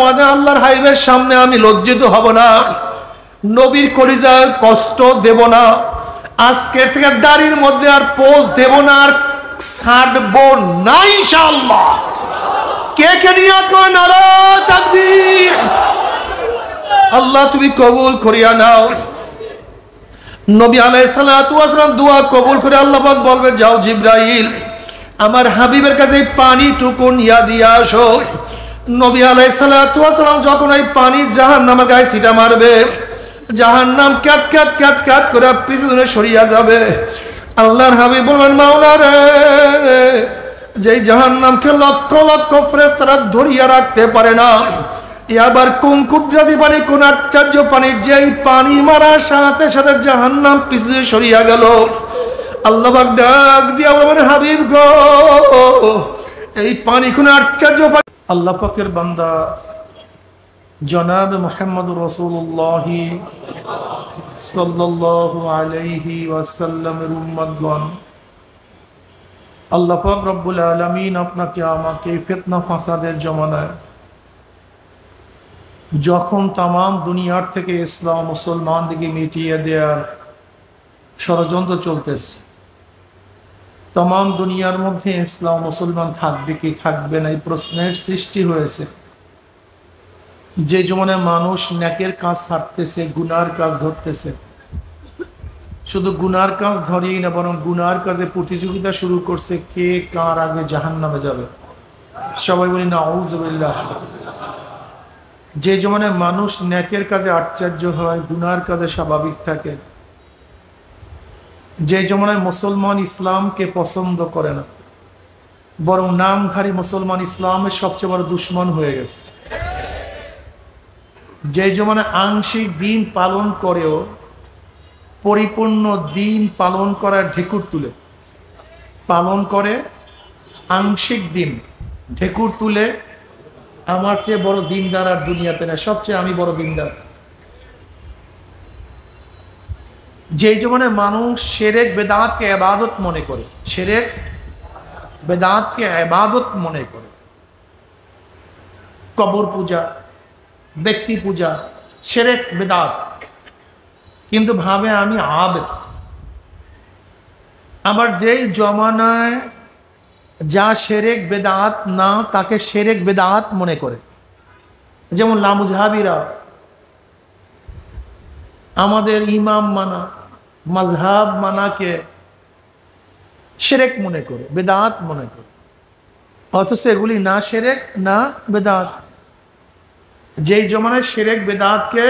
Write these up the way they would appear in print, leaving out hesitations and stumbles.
ময়দানে আল্লাহর হাবিবের সামনে আমি লজ্জিত হব না, নবীর কলিজায় কষ্ট দেব না, আজকের থেকে দাড়ির মধ্যে আর পোজ দেব না, আর ছাড়বো না ইনশাআল্লাহ। কে কে নিয়াত করেন নারায়ে তাকবীর। আল্লাহ তুমি কবুল করিয়া নাও। নবী আলাইহিস সালাতু ওয়াস সালাম দোয়া কবুল করে আল্লাহ পাক বলবে, যাও জিবরাইল আমার হাবিবের কাছে পানি টুকু নিয়া দিয়া আসো। নবী আলাইহিস সালাতু ওয়াস সালাম যখন এই পানি জাহান্নামের গায়ে ছিটা মারবে, জাহান্নাম ক্যাত ক্যাত ক্যাত ক্যাত করে পিছনে সরিয়া যাবে। আল্লাহর হাবিব বলবেন, মাওলা রে, যেই জাহান্নামকে লক্ষ লক্ষ ফেরেশতারা ধরিয়া রাখতে পারে না, এবার কোন কুদরতি পানি, কোন আশ্চর্য পানি, যেই পানি মারার সাথে সাথে জাহান্নাম পিছনে সরিয়া গেল। আল্লাহ পাক ডাক দিয়া বলবেন, হাবিব গো, এই পানি কোন আশ্চর্য পানি। আল্লাহ পাকের বান্দা জনাব মুহাম্মদুর রাসূলুল্লাহ সাল্লাল্লাহু আলাইহি ওয়াসাল্লামের উম্মতগণ, আল্লাহ পাক রব্বুল আলামিন আপনাকে আমাকে ফিতনা ফাসাদের জমানায়, যখন তামাম দুনিয়ার থেকে ইসলাম মুসলমান দিকে মিটিয়ে দেওয়ার ষড়যন্ত্র চলতেছে, তামাম দুনিয়ার মধ্যে ইসলাম মুসলমান থাকবে কি থাকবে না এই প্রশ্নের সৃষ্টি হয়েছে। যে জমানায় মানুষ নেকের কাজ ছাড়তেছে, গুনার কাজ ধরতেছে, শুধু গুনার কাজ ধরেই না, বরং গুনার কাজে প্রতিযোগিতা শুরু করছে, কে কার আগে জাহান্নামে যাবে। সবাই বলি নাউযুবিল্লাহ। যে জমানায় মানুষ নেকের কাজে আশ্চর্য হয়, গুনার কাজে স্বাভাবিক থাকে, যে জমানায় মুসলমান ইসলামকে পছন্দ করে না, বরং নামধারী মুসলমান ইসলামের সবচেয়ে বড় দুশ্মন হয়ে গেছে, যে জমানায় আংশিক দিন পালন করেও পরিপূর্ণ দিন পালন করার ঢেকুর তুলে পালন করে, আংশিক দিন ঢেকুর তুলে, আমার চেয়ে বড় দিনদার আর দুনিয়াতে না, সবচেয়ে আমি বড় দিনদার। যেই জমানায় মানুষ শিরক বেদাতকে ইবাদত মনে করে, শিরক বেদাতকে ইবাদত মনে করে, কবর পূজা, ব্যক্তি পূজা, শিরক বেদাত, কিন্তু ভাবে আমি আবেদ। আবার যেই জমানায় যা শিরক বেদাত না, তাকে শিরক বেদাত মনে করে। যেমন লামুজহাবিরা আমাদের ইমাম মানা, মাযহাব মানাকে শিরক মনে করে, বেদাত মনে করে, অথচ এগুলি না শিরক না বেদাত। যেই জমানায় শিরক বেদাতকে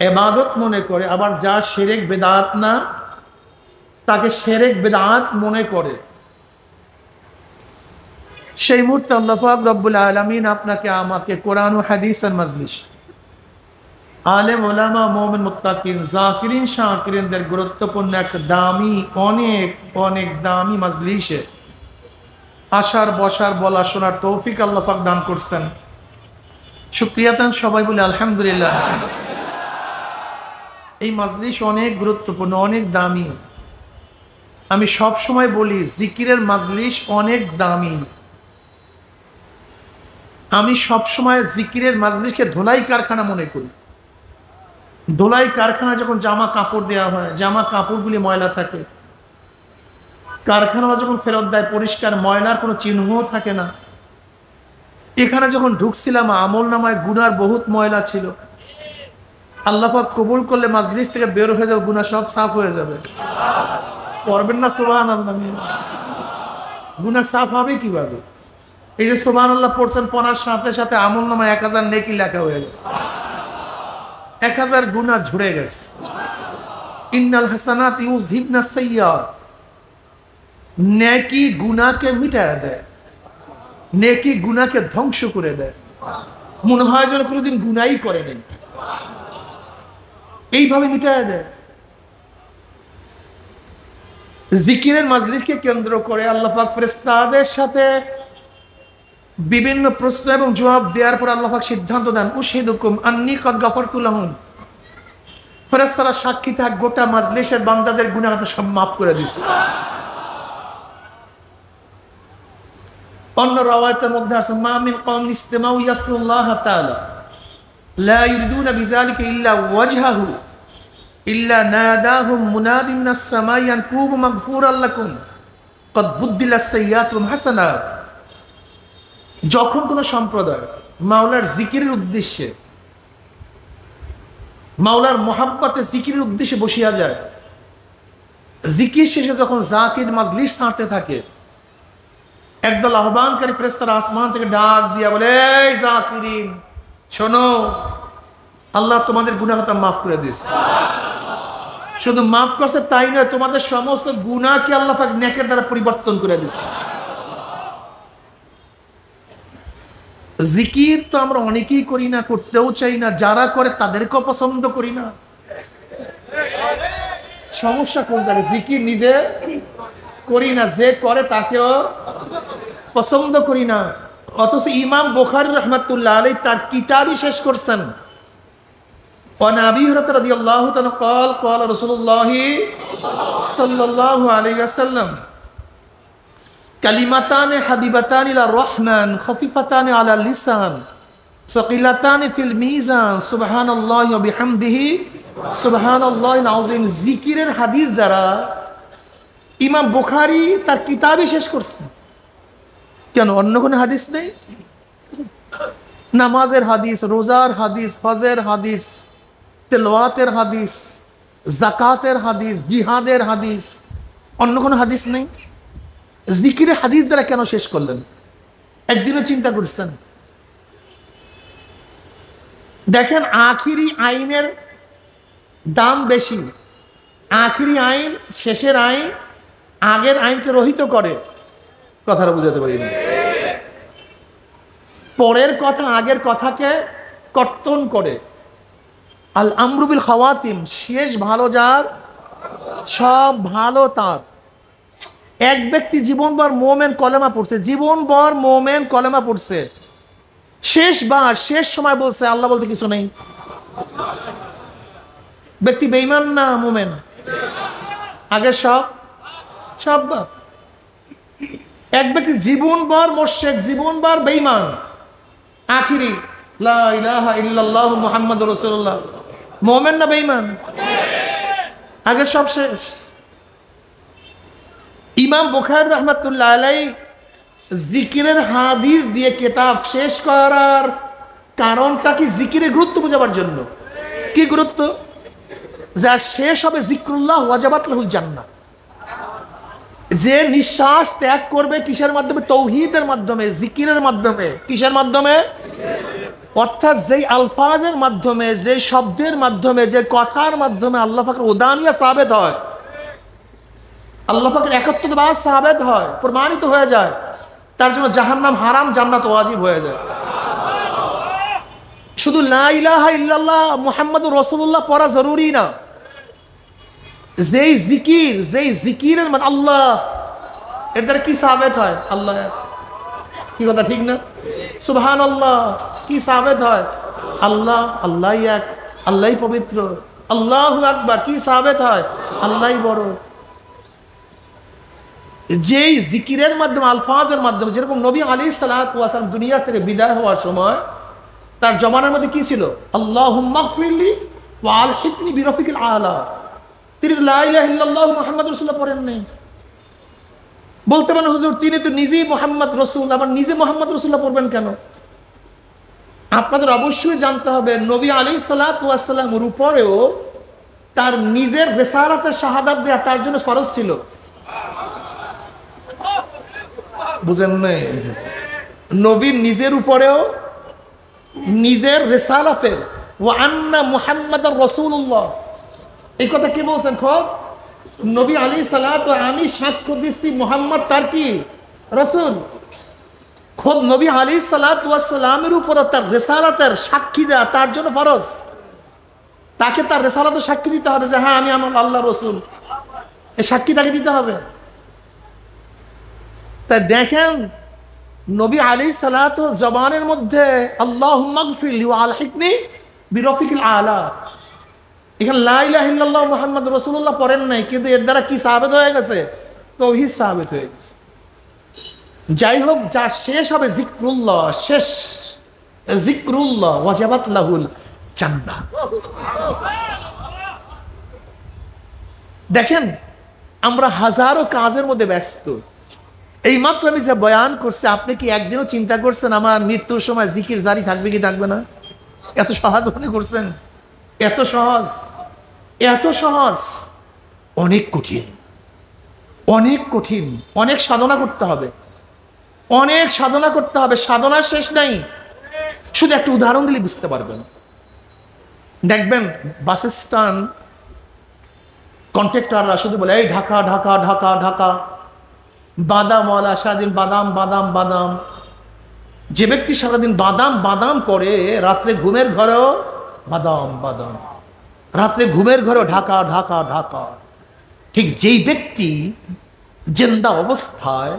ইবাদত মনে করে, আবার যা শিরক বেদাত না তাকে শিরক বেদাত মনে করে, সেই মুহূর্তে আল্লাহ পাক রব্বুল আলামিন আপনাকে আমাকে কোরআন ও হাদিসের মজলিস, আলেম ওলামা, মুমিন মুত্তাকিন, জাকিরিন শাকিরিনদের গুরুত্বপূর্ণ এক দামি, অনেক অনেক দামি মজলিসে আসার, বসার, বলা, শোনার তৌফিক আল্লাহ পাক দান করছেন। শুকরিয়া তান সবাই বলে আলহামদুলিল্লাহ। এই মজলিস অনেক গুরুত্বপূর্ণ, অনেক দামি। আমি সব সময় বলি জিকিরের মজলিস অনেক দামি। আমি সব সময় জিকিরের মজলিসকে ধোলাই কারখানা মনে করি। ধোলাই কারখানা যখন জামা কাপড় দেওয়া হয়, জামা কাপড়গুলি ময়লা থাকে, কারখানা যখন ফেরত দেয় পরিষ্কার, ময়লার কোনো চিহ্নও থাকে না। এখানে যখন ঢুকছিলাম আমল নামায় গুনার বহুত ময়লা ছিল, আল্লাহ পাক কবুল করলে মজলিস থেকে বের হয়ে যাবে, গুনাহ সব সাফ হয়ে যাবে। পড়বেন না সুবহানাল্লাহ? গুনাহ সাফ হবে কিভাবে? এই যে সুবহানাল্লাহ পড়ছেন, পড়ার সাথে সাথে আমল নামায় 1000 নেকি লেখা হয়ে গেছে, 1000 গুনাহ ঝরে গেছে। ইন্নাল হাসানাত ইউযহিবনাস সাইয়্যাত, নেকি গুনাহকে মিটায় দেয়, নেকি গুনাহকে ধ্বংস করে দেয়। মনে হয় যেন কোনোদিন গুনাহই করেনি, এইভাবে মিটায় দেয়। জিকিরের মজলিসকে কেন্দ্র করে আল্লাহ পাক ফেরেশতাদের সাথে বিভিন্ন প্রশ্ন এবং জবাব দেওয়ার পর আল্লাহ পাক সিদ্ধান্ত দেন, উশহিদুকুম আন্নী কদ গাফারতু লাহুম। ফেরেশতারা সাক্ষী থাক, গোটা মজলিসের বান্দাদের গুনাহ সব মাফ করে দিচ্ছে। অন্য রাওয়ায়াতের মধ্যে আছে মা মিন কওমিন ইসতামাউ ইয়াসকুল্লাহ তাআলা লা ইউরিদুনা বিযালিকা ইল্লা ওয়াজহাহু ইল্লা নাদাহুম মুনাদিন মিনাস সামাই আন তুবু মাগফুরাল লাকুম কদ বুদ্দিলাস সাইয়্যাতুম হাসানাত। যখন কোনো সম্প্রদায় মাওলার জিকিরের উদ্দেশ্যে, মাওলার মোহাব্বতে জিকিরের উদ্দেশ্যে বসিয়া যায়, জিকির শেষে যখন জাকির মাজলিস ছাড়তে থাকে, একদল আহ্বানকারী ফেরেশতারা আসমান থেকে ডাক দিয়া বলে, এই জাকিরিন শোনো, আল্লাহ তোমাদের গুনাহ খাতা মাফ করে দিয়েছে। শুধু মাফ করছে তাই নয়, তোমাদের সমস্ত গুনাহকে আল্লাহ পাক নেকের দ্বারা পরিবর্তন করে দিয়েছে। জিকির তো আমরা অনেকেই করি না, করতেও চাই না, যারা করে তাদেরকেও পছন্দ করি না। সমস্যা কোন জায়গায়? জিকির নিজে করি না, যে করে তাকেও পছন্দ করি না। অথচ ইমাম বুখারী রাহমাতুল্লাহ আলাইহি তার কিতাবই শেষ করছেন। ওয়ান আবি হুরায়রা রাদিয়াল্লাহু তাআলা قال قال رسول الله صلى الله عليه وسلم কালিমাতানে হাবিবাতান ইলার রহমান খফিফাতান আলাল লিসান সাকিলাতান ফিল মিজান সুবহানাল্লাহি ওয়া বিহামদিহি সুবহানাল্লাহিল আযীম। জিকিরের হাদিস দ্বারা ইমাম বুখারী তার কিতাবই শেষ করছেন। কেন? অন্য কোনো হাদিস নেই? নামাজের হাদিস, রোজার হাদিস, হজের হাদিস, তেলাওয়াতের হাদিস, যাকাতের হাদিস, জিহাদের হাদিস, অন্য কোনো হাদিস নেই? জিকিরের হাদিস দ্বারা কেন শেষ করলেন? একদিনও চিন্তা করছেন? দেখেন, আখিরি আইনের দাম বেশি। আখিরি আইন, শেষের আইন আগের আইনকে রহিত করে। কথাটা বুঝাতে পারি না? পরের কথা আগের কথাকে কর্তন করে। আল আমরু বিল খাওয়াতিম, শেষ ভালো যার সব ভালো তার। এক ব্যক্তি জীবনভর মোমেন কলেমা পড়ছে, জীবনভর মোমেন কলেমা পড়ছে, শেষবার শেষ সময় বলছে আল্লাহ বলতে কিছু নেই। ব্যক্তি বেঈমান না মোমেন? আগে সব সব বাদ। এক ব্যক্তি জীবনভর মুশরিক, জীবনভর বেঈমান, আখিরি লা ইলাহা ইল্লাল্লাহ মুহাম্মাদুর রাসূলুল্লাহ, মোমেন না বেঈমান? আগে সব শেষ। ইমাম বুখারী রাহমাতুল্লাহ আলাইহি জিকিরের হাদিস দিয়ে কিতাব শেষ করার কারণটা কি? জিকিরের গুরুত্ব বোঝাবার জন্য। কি গুরুত্ব? যা শেষ হবে জিক্রুল্লাহ ওয়াজাবাত লাহুল জান্নাহ। যে নিঃশ্বাস ত্যাগ করবে কিসের মাধ্যমে? তৌহিদের মাধ্যমে, জিকিরের মাধ্যমে। কিসের মাধ্যমে? অর্থাৎ যেই আলফাজের মাধ্যমে, যে শব্দের মাধ্যমে, যে কথার মাধ্যমে আল্লাহ পাকের উদানিয়া সাবেত হয়, আল্লাহ পাকের একত্ববাদ সাবেত হয়, প্রমাণিত হয়ে যায়, তার জন্য জাহান্নাম হারাম, জান্নাত ওয়াজিব হয়ে যায়। শুধু লা ইলাহা ইল্লাল্লাহ মুহাম্মাদুর রাসূলুল্লাহ পড়া জরুরি না। যেই জিকির, যেই জিকিরের মানে আল্লাহ, এর দ্বারা কি সাবেত হয়? আল্লাহ। কি কথা ঠিক না? সুবহানাল্লাহ কি সাবেত হয়? আল্লাহ, আল্লাহ এক, আল্লাহই পবিত্র। আল্লাহু আকবার কি সাবেত হয়? আল্লাহই বড়। যেই জিকিরের মাধ্যমে, আলফাজের মাধ্যমে, যেরকম নবী আলাইহিস সালাতু ওয়াস সালাম দুনিয়া থেকে বিদায় হওয়ার সময় তার জমানার মধ্যে কি ছিল? আল্লাহুম্মা গফিরলি ওয়া আলহিকনি বিরফিকিল আলা। তিনি লা ইলাহা ইল্লাল্লাহ মুহাম্মাদুর রাসূলুল্লাহ পড়েন নাই। বলতে পারেন হুজুর তিনি তো নিজেই মুহাম্মদ রাসূল, আবার নিজে মুহাম্মদ রাসূলুল্লাহ পড়বেন কেন? আপনাদের অবশ্যই জানতে হবে নবী আলাইহিস সালাতু ওয়াস সালামের উপরেও তার নিজের রিসালাতের শাহাদাত দেয়া তার জন্য ফরজ ছিল। বুঝেন নাই? নবীর নিজের উপরেও নিজের রিসালাতের ওয়া আন্না মুহাম্মাদুর রাসূলুল্লাহ, এই কথা কি বলছেন? খোদ নবী আলাইহিস সালাতু, আমি সাক্ষ্য দিচ্ছি মুহাম্মদ তার কি রাসূল। খোদ নবী আলাইহিস সালাতু ওয়াস সালামের উপর তার রিসালাতের সাক্ষী দেয়া তার জন্য ফরজ। তাকে তার রিসালাতের সাক্ষী দিতে হবে যে হ্যাঁ আমি আমার আল্লাহর রাসূল, এই সাক্ষী তাকে দিতে হবে। তাই দেখেন নবী আলাইহিস সালাতু জবানের মধ্যে আল্লাহুম্মা গফিরলি ওয়া আলহিকনি বিরফিকিল আলা, এখানে লা ইলাহা ইল্লাল্লাহ মুহাম্মাদুর রাসূলুল্লাহ পড়েন নাই, কিন্তু এর দ্বারা কি সাবিত হয়ে গেছে? তাওহীদ সাবিত হয়ে গেছে। যাই হোক, যা শেষ হবে জিক্রুল্লাহ, শেষ জিক্রুল্লাহ, ওয়াজাবাত লাহুল জান্নাহ। দেখেন, আমরা হাজারো কাজের মধ্যে ব্যস্ত। এই মাত্র আমি যে বয়ান করছি, আপনি কি একদিনও চিন্তা করছেন আমার মৃত্যুর সময় জিকির জারি থাকবে কি থাকবে না? এত সহজ মনে করছেন? এত সহজ, এত সহজ? অনেক কঠিন, অনেক কঠিন, অনেক সাধনা করতে হবে, অনেক সাধনা করতে হবে। সাধনার শেষ নাই। শুধু একটা উদাহরণ দিলে বুঝতে পারবেন। দেখবেন বাস স্ট্যান্ড কন্ট্রাক্টররা শুধু বলে এই ঢাকা ঢাকা ঢাকা ঢাকা, বাদামওয়ালা সারাদিন বাদাম বাদাম বাদাম। যে ব্যক্তি সারাদিন বাদাম বাদাম করে, রাত্রে ঘুমের ঘরেও বাদাম বাদাম, রাত্রে ঘুমের ঘরেও ঢাকা ঢাকা ঢাকা। ঠিক যেই ব্যক্তি জিন্দা অবস্থায়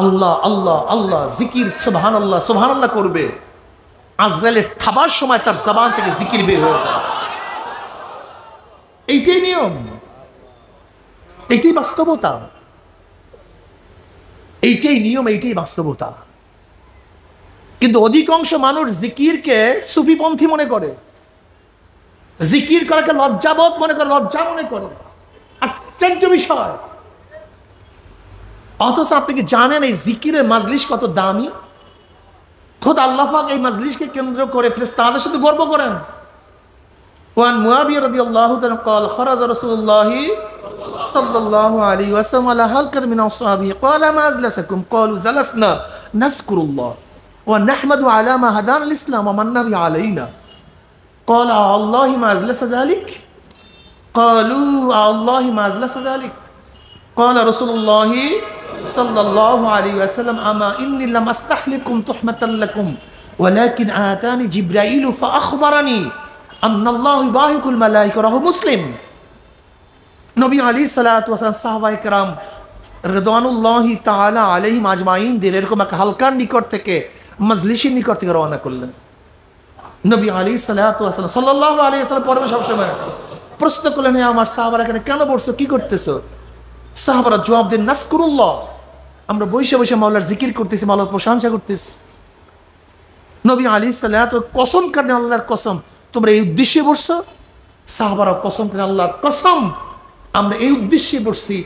আল্লাহ আল্লাহ আল্লাহ জিকির সুবহানাল্লাহ সুবহানাল্লাহ করবে, আজরাইলের থাবার সময় তার জবান থেকে জিকির বের হয়ে যাবে। এইটাই নিয়ম, এইটাই বাস্তবতা, এইটাই নিয়ম, এইটাই বাস্তবতা। কিন্তু অধিকাংশ মানুষ জিকিরকে সুফিপন্থী মনে করে, জিকির করাকে লজ্জাবোধ মনে করে, লজ্জা মনে করে। আশ্চর্য বিষয়। অথচ আপনি কি জানেন এই জিকিরের মাজলিস কত দামি? খোদ আল্লাহ পাক এই মাজলিসকে কেন্দ্র করে ফেরেশতাদের সাথে গর্ব করেন। ওয়ান মুয়াবিয়া রাদিয়াল্লাহু তাআলা قال خرج رسول الله صلى الله عليه وسلم على حلقة من أصحابه قال ما أجلسكم قالوا جلسنا نذكر الله ونحمد على ما هدانا الإسلام ومن به علينا قال الله ما أجلس ذلك قالوا الله ما أجلس ذلك قال رسول الله صلى الله عليه وسلم أما إني لم أستحلكم تحمة لكم ولكن آتاني جبرائيل فأخبرني أن الله يباهك الملائكة রাহু মুসলিম। নবী আলাইহিস সালাতু ওয়াস সালাম সাহাবায়ে কেরাম রিদওয়ানুল্লাহি তাআলা আলাইহিম আজমাইনদের এরকম এক হালকার নিকট থেকে, মজলিসের নিকট থেকে রওনা করলেন। নবী আলাইহিস সালাতু ওয়াস সালাম সাল্লাল্লাহু আলাইহি ওয়াসাল্লাম পরমে সবসময় প্রশ্ন করলেন, হে আমার সাহাবারা কেন বসছো, কি করতেছো? সাহাবারা জবাব দেন, নাজকুরুল্লাহ, আমরা বসে বসে মাওলার জিকির করতেছি, মাওলার প্রশংসা করতেছি। নবী আলাইহিস সালাতু কসম করেন, আল্লাহর কসম, তোমরা এই উদ্দেশ্যে বসছো? সাহাবারা কসম করেন, আল্লাহর কসম, আমরা এই উদ্দেশ্যে বসছি,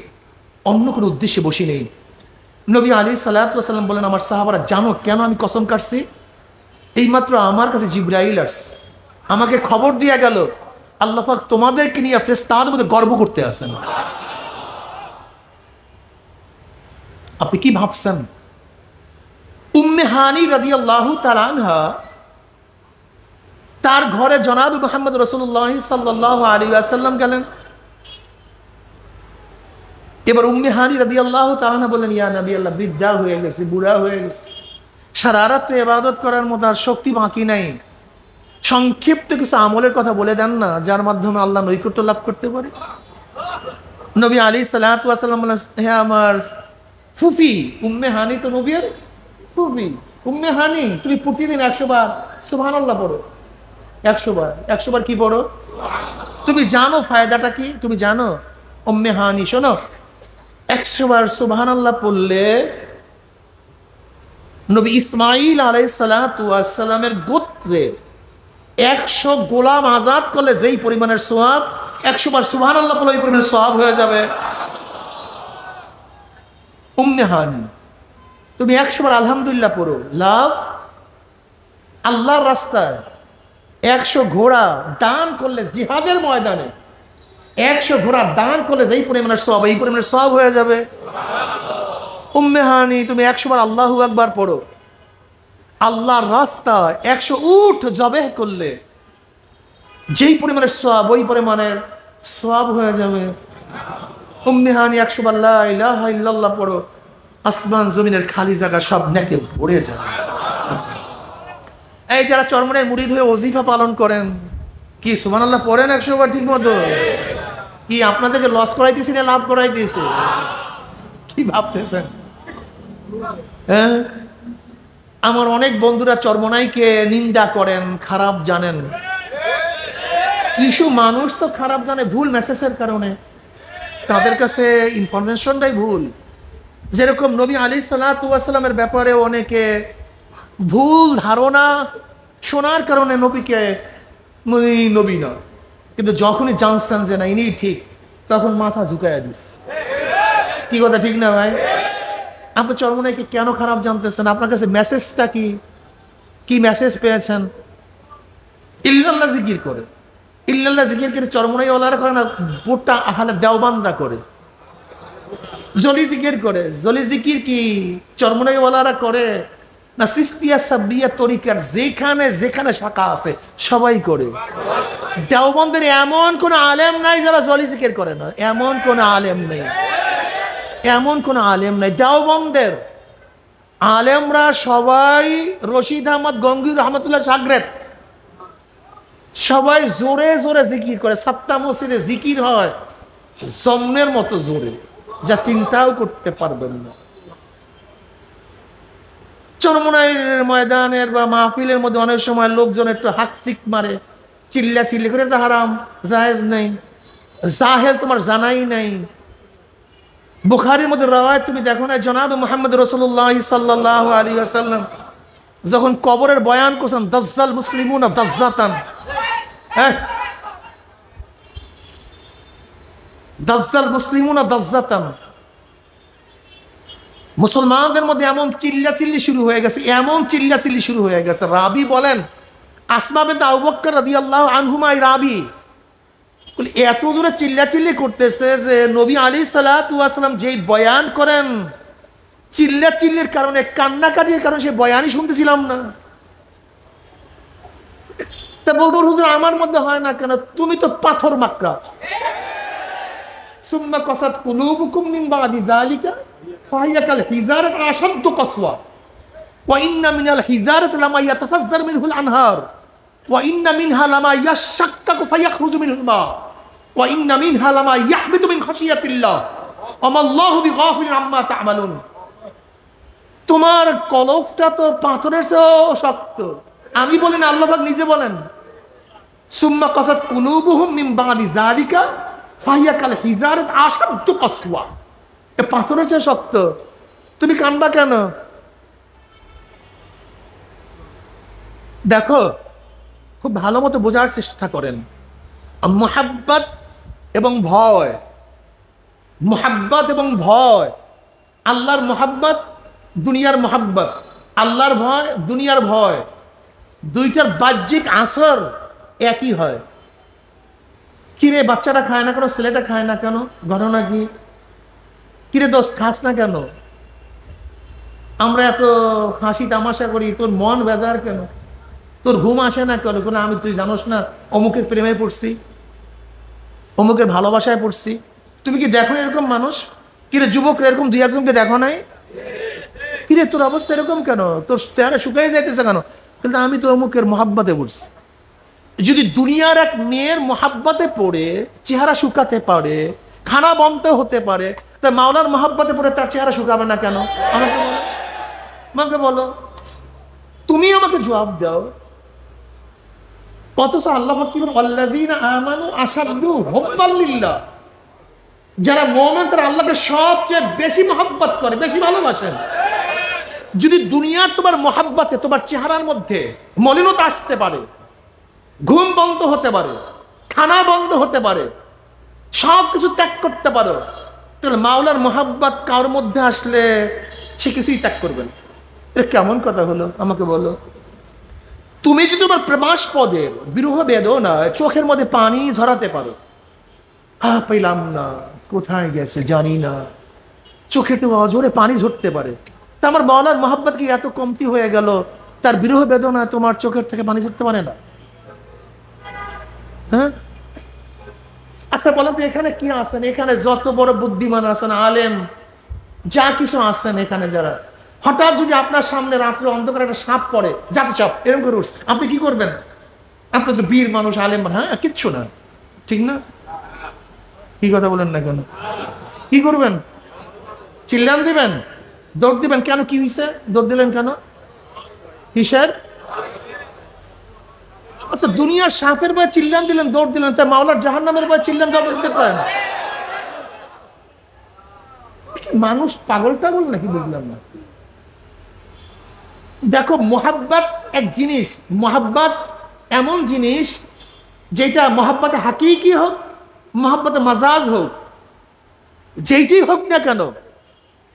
অন্য কোনো উদ্দেশ্যে বসি নেই। নবী আলাইহিস সালাতু ওয়াস সালাম বলেন, আমার সাহাবারা জানো কেন আমি কসম কাটছি? এইমাত্র আমার কাছে জিবরাইল আসছে, আমাকে খবর দিয়ে গেল আল্লাহ পাক তোমাদেরকে নিয়ে ফেরেশতাদের মধ্যে গর্ব করতে আসেন। আপনি কি ভাবছেন? উম্মে হানি রাদিয়াল্লাহু তাআলা আনহা, তার ঘরে জনাব মুহাম্মদ রাসূলুল্লাহ সাল্লাল্লাহু আলাইহি ওয়াসাল্লাম গেলেন। এবার উম্মে হানি রাদিয়াল্লাহু তাআলা বলেন, ইয়া নবী আল্লাহ, বৃদ্ধা হয়ে গেছে, বুড়া হয়ে গেছে, সারা রাত ইবাদত করার মতো আর শক্তি বাকি নাই, সংক্ষিপ্ত কিছু আমলের কথা বলে দেন না, যার মাধ্যমে আল্লাহ নৈকট্য লাভ করতে পারে। নবী আলাইহিস সালাতু ওয়াস সালাম বলেন, হে আমার ফুফি উম্মে হানি, তো নবীর ফুফি উম্মে হানি, তুমি প্রতিদিন 100 বার সুবহানাল্লাহ পড়ো। 100 বার, 100 বার কি পড়ো? তুমি জানো ফায়দাটা কি? তুমি জানো? উম্মে হানি শোনো, 100 বার সুবহানাল্লাহ পড়লে নবী ইসমাঈল আলাইহিস সালাতু ওয়াস সালামের গোত্রে 100 গোলাম আজাদ করলে যেই পরিমাণের সওয়াব, 100 বার সুবহানাল্লাহ পড়লে ওই পরিমাণের সওয়াব হয়ে যাবে। উম্মে হানি, তুমি 100 বার আলহামদুলিল্লাহ পড়ো, লাভ। আল্লাহর রাস্তায় 100 ঘোড়া দান করলে, জিহাদের ময়দানে 100 ঘোড়া দান করলে যেই পরিমাণের সওয়াব, এই পরিমাণের সওয়াব হয়ে যাবে। উম্মে হানি, তুমি 100 বার আল্লাহু আকবার পড়ো, আল্লাহর রাস্তায় 100 উট জবেহ করলে যেই পরিমাণের সওয়াব, ওই পরিমাণের সওয়াব হয়ে যাবে। উম্মে হানি 100 বার লা ইলাহা ইল্লাল্লাহ পড়ো, আসমান জমিনের খালি জায়গা সব নেকে ভরে যাবে। এই যারা চরমনের মুরিদ হয়ে ওজিফা পালন করেন, কি সুবহানাল্লাহ পড়েন 100 বার ঠিক মতো? কি আপনাদেরকে লস করাইতেছি না লাভ করাইতেছি? কি ভাবতেছেন? হ্যাঁ, আমার অনেক বন্ধুরা চরমনাইকে নিন্দা করেন, খারাপ জানেন। কিছু মানুষ তো খারাপ জানে ভুল মেসেজের কারণে, তাদের কাছে ইনফরমেশনটাই ভুল। যেরকম নবী আলাইহিস সালাতু ওয়াস সালামের ব্যাপারে অনেকে ভুল ধারণা শোনার কারণে নবীকে নবী না, কিন্তু যখনই জানছেন যে না ইনি ঠিক, তখন মাথা ঝুঁকাইয়া দিস। কি কথা ঠিক না ভাই? আপনি চরমনাইকে কেন খারাপ জানতেছেন? আপনার কাছে মেসেজটা কি? কি মেসেজ পেয়েছেন? ইল্লাল্লাহ জিকির করে, ইল্লাল্লাহ জিকির করে চরমনাই ওয়ালারা করে না, বোটটা আহলে দেওবান্দরা করে। জলি জিকির করে, জলি জিকির কি চরমনাই ওয়ালারা করে না? সিস্তিয়া সাবরিয়া তরিকার যেখানে যেখানে শাখা আছে সবাই করে। দেওবন্দের এমন কোন আলেম নাই যারা জলি জিকির করে না, এমন কোন আলেম নেই, এমন কোন আলেম নাই। দেওবন্দের আলেমরা সবাই রশিদ আহমদ গঙ্গুই রহমতুল্লাহ সাগরেদ, সবাই জোরে জোরে জিকির করে। সাত্তা মসজিদে জিকির হয় জমনের মতো জোরে, যা চিন্তাও করতে পারবেন না। চরমনাইয়ের ময়দানের বা মাহফিলের মধ্যে অনেক সময় লোকজন একটু হাকচিক মারে, চিল্লা চিল্লি করে, এটা হারাম, জায়েজ নেই, জাহেল, তোমার জানাই নাই। বুখারীর মধ্যে রাওয়ায়াত তুমি দেখো না, জনাব মুহাম্মদ রাসূলুল্লাহ সাল্লাল্লাহু আলাইহি ওয়াসাল্লাম যখন কবরের বয়ান করছেন, দাজ্জাল মুসলিমুনা দাজ্জাতান, দাজ্জাল মুসলিমুনা দাজ্জাতান, মুসলমানদের মধ্যে এমন চিল্লাচিল্লি শুরু হয়ে গেছে, এমন চিল্লাচিল্লি শুরু হয়ে গেছে। রাবি বলেন, আসমা বিনতে আবু বকর রাদিয়াল্লাহু আনহুমা রাবি এত জোরে চিল্লাচিল্লি করতেছে যে নবী আলাইহিস সালাতু ওয়াস সালাম যেই বয়ান করেন, চিল্লাচিল্লির কারণে, কান্নাকাটির কারণে সে বয়ানই শুনতেছিলাম না। তা বলবো হুজুর আমার মধ্যে হয় না কেন? তুমি তো পাথর মাকড়া। সুম্মা কাসাত কুলুবুকুম মিন বাদি যালিকা ফাহিয়া কাল হিজারাত আশাদ্দু কাসওয়া ওয়া ইন্না মিনাল হিজারাতি লামা ইয়াতাফাজ্জার মিনহুল আনহার ওয়া ইন্না মিনহা লামা ইয়াশাক্কাকু ফায়াখরুজু মিনহুল মা ওয়া ইন্না মিনহা লামা ইয়াহবিতু মিন খাশিয়াতিল্লাহ ওয়া মাল্লাহু বিগাফিরিন আম্মা তা'মালুন। তোমার কলবটা তো পাথরের চেয়েও শক্ত। আমি বলি না, আল্লাহ পাক নিজে বলেন, সুম্মা কাসাত কুলুবুহুম মিন বাদি যালিকা ফাহিয়া কাল হিজারাত আশাদ্দু কাসওয়া। এ পাথরের চেয়ে শক্ত, তুমি কানবা কেন? দেখো, খুব ভালো মতো বোঝার চেষ্টা করেন। মুহাব্বত এবং ভয়, মুহাব্বত এবং ভয়, আল্লাহর মুহাব্বত, দুনিয়ার মুহাব্বত, আল্লাহর ভয়, দুনিয়ার ভয়, দুইটার বাহ্যিক আসর একই হয়। কিরে বাচ্চাটা খায় না কেন, ছেলেটা খায় না কেন? ঘটনা কি? কিরে দোস্ত খাস না কেন? আমরা এত হাসি তামাশা করি, তোর মন বেজার কেন? তোর ঘুম আসে না কেন? কোনো আমি, তুই জানোস না অমুকের প্রেমে পড়ছি, অমুকের ভালোবাসায় পড়ছি। তুমি কি দেখো এরকম মানুষ? কিরে যুবকরা এরকম দুই একজনকে দেখো নাই? কিরে তোর অবস্থা এরকম কেন? তোর চেহারা শুকাই যাইতেছে কেন? কিন্তু আমি তো অমুকের মহাব্বতে পড়ছি। যদি দুনিয়ার এক মেয়ের মহাব্বতে পড়ে চেহারা শুকাতে পারে, খানা বন্ধ হতে পারে, তা মাওলার মহাব্বতে পড়ে তার চেহারা শুকাবে না কেন? আমাকে বলো, আমাকে বলো, তুমি আমাকে জবাব দাও। অথচ আল্লাহ পাক কি বলেন, আল্লাযীনা আমানু আশাদ্দু হুব্বান লিল্লাহ, যারা মুমিন তারা আল্লাহকে সবচেয়ে বেশি মহব্বত করে, বেশি ভালোবাসেন। যদি দুনিয়ার তোমার মহাব্বতে তোমার চেহারার মধ্যে মলিনতা আসতে পারে, ঘুম বন্ধ হতে পারে, খানা বন্ধ হতে পারে, সব কিছু ত্যাগ করতে পারো, তাহলে মাওলার মহাব্বত কারোর মধ্যে আসলে সে কিছুই ত্যাগ করবেন। এটা কেমন কথা হলো? আমাকে বলো। তুমি যদি তোমার প্রেমাস্পদের বিরহ বেদনায় চোখের মধ্যে পানি ঝরাতে পারো, পেলাম না, কোথায় গেছে জানি না, চোখের তো অজোরে পানি ঝরতে পারে, তা আমার মাওলার মহাব্বত কি এত কমতি হয়ে গেল তার বিরহ বেদনা তোমার চোখের থেকে পানি ঝরতে পারে না? হ্যাঁ, আচ্ছা বলেন তো, এখানে কি আছেন? এখানে যত বড় বুদ্ধিমান আছেন, আলেম, যা কিছু আছেন এখানে যারা, হঠাৎ যদি আপনার সামনে রাত্রে অন্ধকার একটা সাপ পড়ে, যাতে চাপ এরকম করে উঠছে, আপনি কি করবেন? আপনি তো বীর মানুষ, আলেম, হ্যাঁ কিচ্ছু না, ঠিক না? কি কথা বলেন না কেন? কি করবেন? চিল্লান দিবেন? দৌড় দিবেন কেন? কি হয়েছে? দৌড় দিলেন কেন? কিসের? আচ্ছা, দুনিয়ার সাপের ভয়ে চিল্লান দিলেন, দৌড় দিলেন, তাই মাওলার জাহান্নামের ভয়ে চিল্লান দৌড় দিতে পারেন? মানুষ পাগল টাগল নাকি বুঝলাম না। দেখো মোহাব্বত এক জিনিস, মোহাব্বত এমন জিনিস যেটা মোহাব্বতে হাকিকি হোক, মোহাব্বতে মাজাজ হোক, যেইটাই হোক না কেন,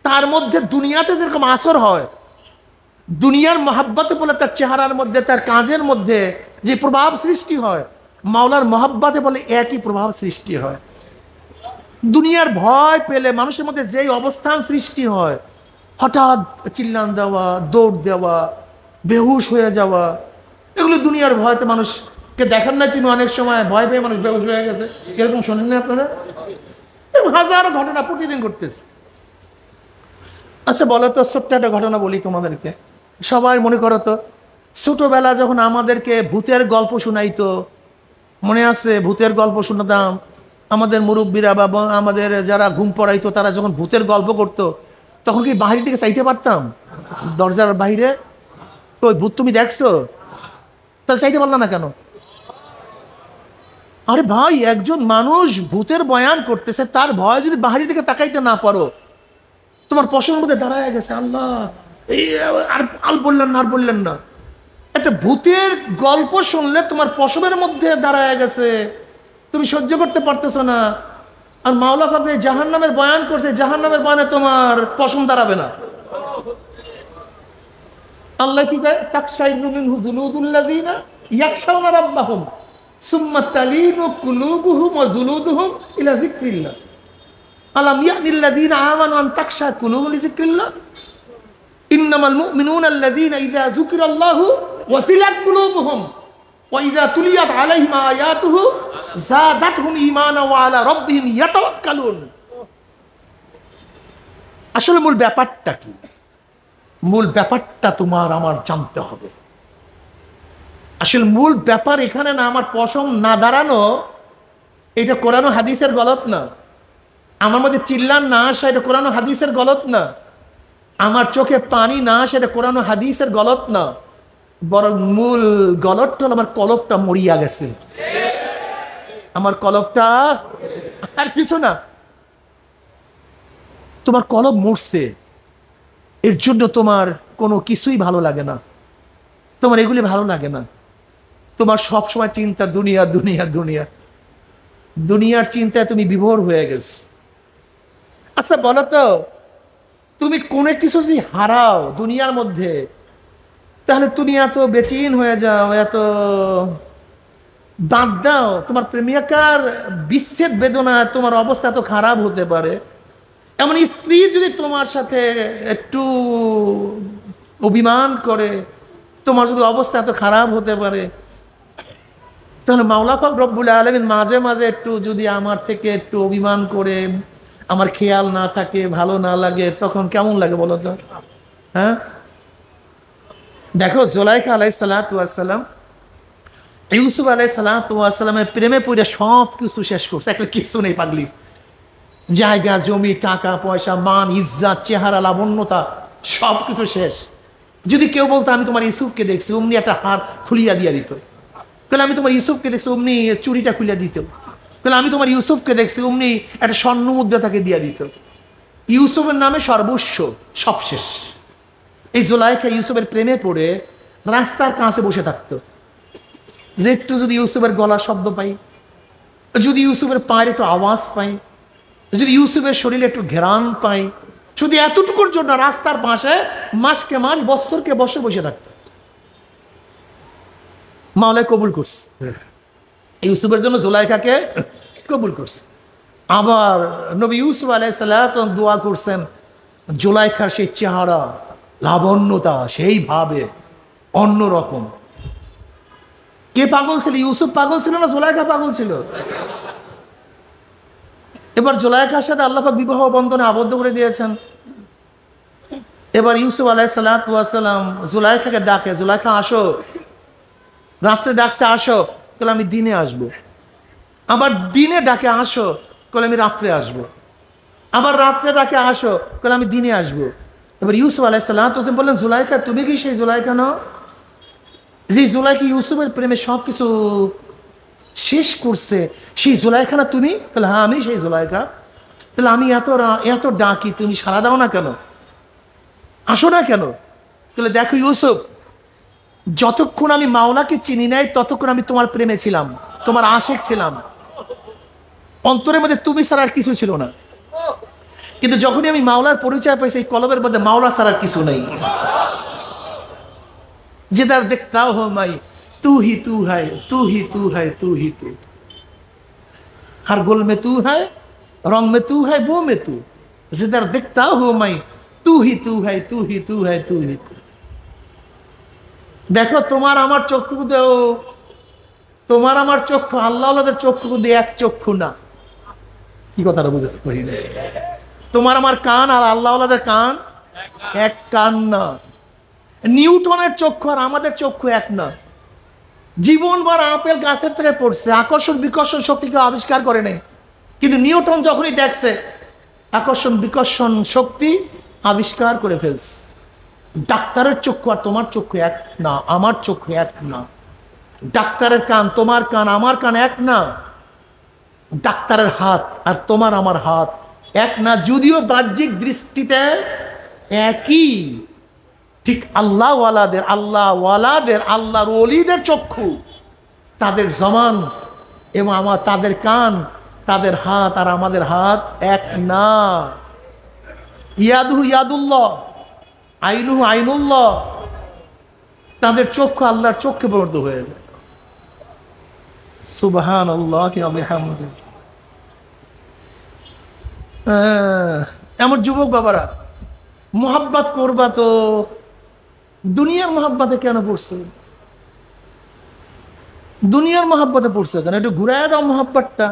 তার মধ্যে দুনিয়াতে যেরকম আসর হয়, দুনিয়ার মোহাব্বতে বলে তার চেহারার মধ্যে, তার কাজের মধ্যে যে প্রভাব সৃষ্টি হয়, মাওলার মোহাব্বতে বলে একই প্রভাব সৃষ্টি হয়। দুনিয়ার ভয় পেলে মানুষের মধ্যে যেই অবস্থান সৃষ্টি হয়, হঠাৎ চিল্লান দেওয়া, দৌড় দেওয়া, বেহুশ হয়ে যাওয়া, এগুলো দুনিয়ার ভয়তে মানুষকে দেখেন না? তুমি অনেক সময় ভয় পেয়ে মানুষ বেহুশ হয়ে গেছে, এরকম শোনেন না আপনারা? এরকম হাজারো ঘটনা প্রতিদিন ঘটতেছে। আচ্ছা বলো তো, ছোট্ট একটা ঘটনা বলি তোমাদেরকে। সবাই মনে করো তো, ছোটবেলা যখন আমাদেরকে ভূতের গল্প শোনাইতো, মনে আছে? ভূতের গল্প শোনাতাম আমাদের মুরব্বীরা বা আমাদের যারা ঘুম পড়াইতো, তারা যখন ভূতের গল্প করতো, তখন কি বাহির থেকে চাইতে পারতাম? দরজার বাইরে ওই ভূত তুমি দেখছো, তাহলে চাইতে পারলাম না কেন? আরে ভাই, একজন মানুষ ভূতের বয়ান করতেছে, তার ভয় যদি বাহির থেকে তাকাইতে না পারো, তোমার পশমের মধ্যে দাঁড়ায় গেছে, আল্লাহ এই আর বললেন না, আর বললেন না। একটা ভূতের গল্প শুনলে তোমার পশমের মধ্যে দাঁড়ায় গেছে, তুমি সহ্য করতে পারতেছো না। আর মাওলা কাছে জাহান্নামের বয়ান করছে, জাহান্নামের বয়ানে তোমার পশম দাঁড়াবে না। আল্লাহ কি কয়? তাকশাইরু মিনহু জুলুদুল্লাযিনা ইয়াখশাউনা রাব্বাহুম সুম্মা তালিনু কুলুবুহুম ওয়া জুলুদুহুম ইলা যিকরিল্লাহ আলাম ইয়ানিল্লাযিনা আমানু আন তাকশা কুলুবুহুম লিযিকরিল্লাহ ইন্নামাল মুমিনুনা আল্লাযিনা ইযা যুকিরাল্লাহু ওয়াজিলাত কুলুবুহুম ওয়া ইযা তুলিয়াত আলাইহিম আয়াতুহু যাদাতহুম ঈমানা ওয়া আলা রাব্বিহিম ইয়াতাওয়াক্কালুন। আসলে মূল ব্যাপারটা কি? মূল ব্যাপারটা তোমার আমার জানতে হবে। আসলে মূল ব্যাপার এখানে না আমার পশম না দাঁড়ানো, এটা কোরআন ও হাদিসের গলত না। আমার মধ্যে চিল্লান না আসা, এটা কোরআন ও হাদিসের গলত না। আমার চোখে পানি না আসা, এটা কোরআন ও হাদিসের গলত না। বরং মূল গলতটা হলো আমার কলবটা মরিয়া গেছে। আমার কলবটা, আর কিছু না। তোমার কলব মরছে, এর জন্য তোমার কোনো কিছুই ভালো লাগে না, তোমার এগুলি ভালো লাগে না। তোমার সবসময় চিন্তা দুনিয়া দুনিয়া দুনিয়া, দুনিয়ার চিন্তায় তুমি বিভোর হয়ে গেছো। আচ্ছা বলো তো, তুমি কোনো কিছু যদি হারাও দুনিয়ার মধ্যে, তাহলে তুমি এত বেচিন হয়ে যাও, এত বাদ দাও, তোমার প্রেমিকার বিচ্ছেদ বেদনা, তোমার অবস্থা এত খারাপ হতে পারে। এমন স্ত্রী যদি তোমার সাথে একটু অভিমান করে, তোমার যদি অবস্থা এত খারাপ হতে পারে, তাহলে মাওলা পাক রব্বুল আলামিন মাঝে মাঝে একটু যদি আমার থেকে একটু অভিমান করে, আমার খেয়াল না থাকে, ভালো না লাগে, তখন কেমন লাগে বলো তো? হ্যাঁ, দেখো জুলাইখা আলাইহিস সালাতু ওয়াস সালাম ইউসুফ আলাইহিস সালাতু ওয়াস সালামের প্রেমে পড়ে সব কিছু শেষ করছে, একটা কিছু নেই পাগলি। জায়গা জমি, টাকা পয়সা, মান ইজ্জত, চেহারা, লাবণ্যতা, সব কিছু শেষ। যদি কেউ বলতো আমি তোমার ইউসুফকে দেখছি, অমনি একটা হার খুলিয়া দিয়া দিত। কেন আমি তোমার ইউসুফকে দেখছি, অমনি চুরিটা খুলিয়া দিত। কেন আমি তোমার ইউসুফকে দেখছি, অমনি একটা স্বর্ণ মুদ্রা তাকে দিয়া দিত। ইউসুফের নামে সর্বস্ব, সব শেষ। এই জুলাইখা ইউসুফের প্রেমে পড়ে রাস্তার কাছে বসে থাকতো, যে একটু যদি ইউসুফের গলার শব্দ পাই, যদি ইউসুফের পায়ের একটু আওয়াজ পাই, যদি ইউসুফের শরীরে একটু ঘেরান পাই, শুধু এতটুকুর জন্য রাস্তার পাশে মাসকে মাস, বছরকে বছর বসে থাকতো। মাওলা কবুল করছে, ইউসুফের জন্য জুলাইখাকে কবুল করছে। আবার নবী ইউসুফ আলাইহিস সালাম দোয়া করছেন, জুলাইখার সেই চেহারা, লাবণ্যতা সেইভাবে অন্যরকম। কে পাগল ছিল? ইউসুফ পাগল ছিল না জুলাইখা পাগল ছিল? এবার জুলাইখার সাথে আল্লাহ পাক বিবাহ বন্ধনে আবদ্ধ করে দিয়েছেন। এবার ইউসুফ আলাইহিস সালাম জুলাইখাকে ডাকে, জুলাইখা আসো। রাত্রে ডাকছে আসো, বলে আমি দিনে আসবো। আবার দিনে ডাকে আসো, বলে আমি রাত্রে আসবো। আবার রাত্রে ডাকে আসো, বলে আমি দিনে আসবো। এবার ইউসুফ আলাইহিস সালাম বললেন, জুলাইখা তুমি কি সেই জুলাইখা নও যে জুলাইখা ইউসুফের প্রেমে সব কিছু শেষ করছে? সেই জুলাইখা না তুমি? বলে হ্যাঁ আমি সেই জুলাইখা। তাহলে আমি এত ডাকি, তুমি সাড়া দাও না কেন, আসো না কেন? তাহলে দেখো ইউসুফ, যতক্ষণ আমি মাওলাকে চিনি নাই ততক্ষণ আমি তোমার প্রেমে ছিলাম, তোমার আশেক ছিলাম, অন্তরের মধ্যে তুমি ছাড়া আর কিছু ছিল না। কিন্তু যখনই আমি মাওলার পরিচয় পাইছি, এই কলবের মধ্যে মাওলা ছাড়া আর কিছু নেই। जिधर देखता हो माई तू ही तू है, तू ही तू है, तू ही तू, हर गुल में तू है, रंग में तू है, वो में तू, जिधर देखता हो माई तू ही तू है, तू ही तू है, तू ही तू। দেখো তোমার আমার চক্ষু দেও, তোমার আমার চক্ষু আল্লাহ আল্লাহদের চক্ষু দিয়ে এক চক্ষু না। কি কথাটা বুঝেছি? তোমার আমার কান আর আল্লাহ আল্লাহদের কান এক কান না। নিউটনের চক্ষু আর আমাদের চক্ষু এক না। জীবনভর আপেল গাছের থেকে পড়ছে, আকর্ষণ বিকর্ষণ শক্তিকে আবিষ্কার করে নেই, কিন্তু নিউটন যখনই দেখছে আকর্ষণ বিকর্ষণ শক্তি আবিষ্কার করে ফেলছে। ডাক্তারের চক্ষু আর তোমার চক্ষু এক না, আমার চক্ষু এক না। ডাক্তারের কান তোমার কান আমার কান এক না। ডাক্তারের হাত আর তোমার আমার হাত এক না, যদিও বাহ্যিক দৃষ্টিতে একই। ঠিক আল্লাহওয়ালাদের আল্লাহর ওলিদের চক্ষু, তাদের জমান এবং তাদের কান, তাদের হাত আর আমাদের হাত এক না। ইয়াদুহু ইয়াদুল্লাহ, আইনুহু আইনুল্লাহ। তাদের চক্ষু আল্লাহর চক্ষে পরিণত হয়ে যায়। সুবহানাল্লাহ ওয়া বিহামদিহি। এমন যুবক বাবারা, মোহাব্বত করবা তো দুনিয়ার মোহাব্বতে কেন পড়ছো? দুনিয়ার মোহাব্বতে পড়ছো কেন? একটু ঘুরায় দাও মোহাব্বতটা।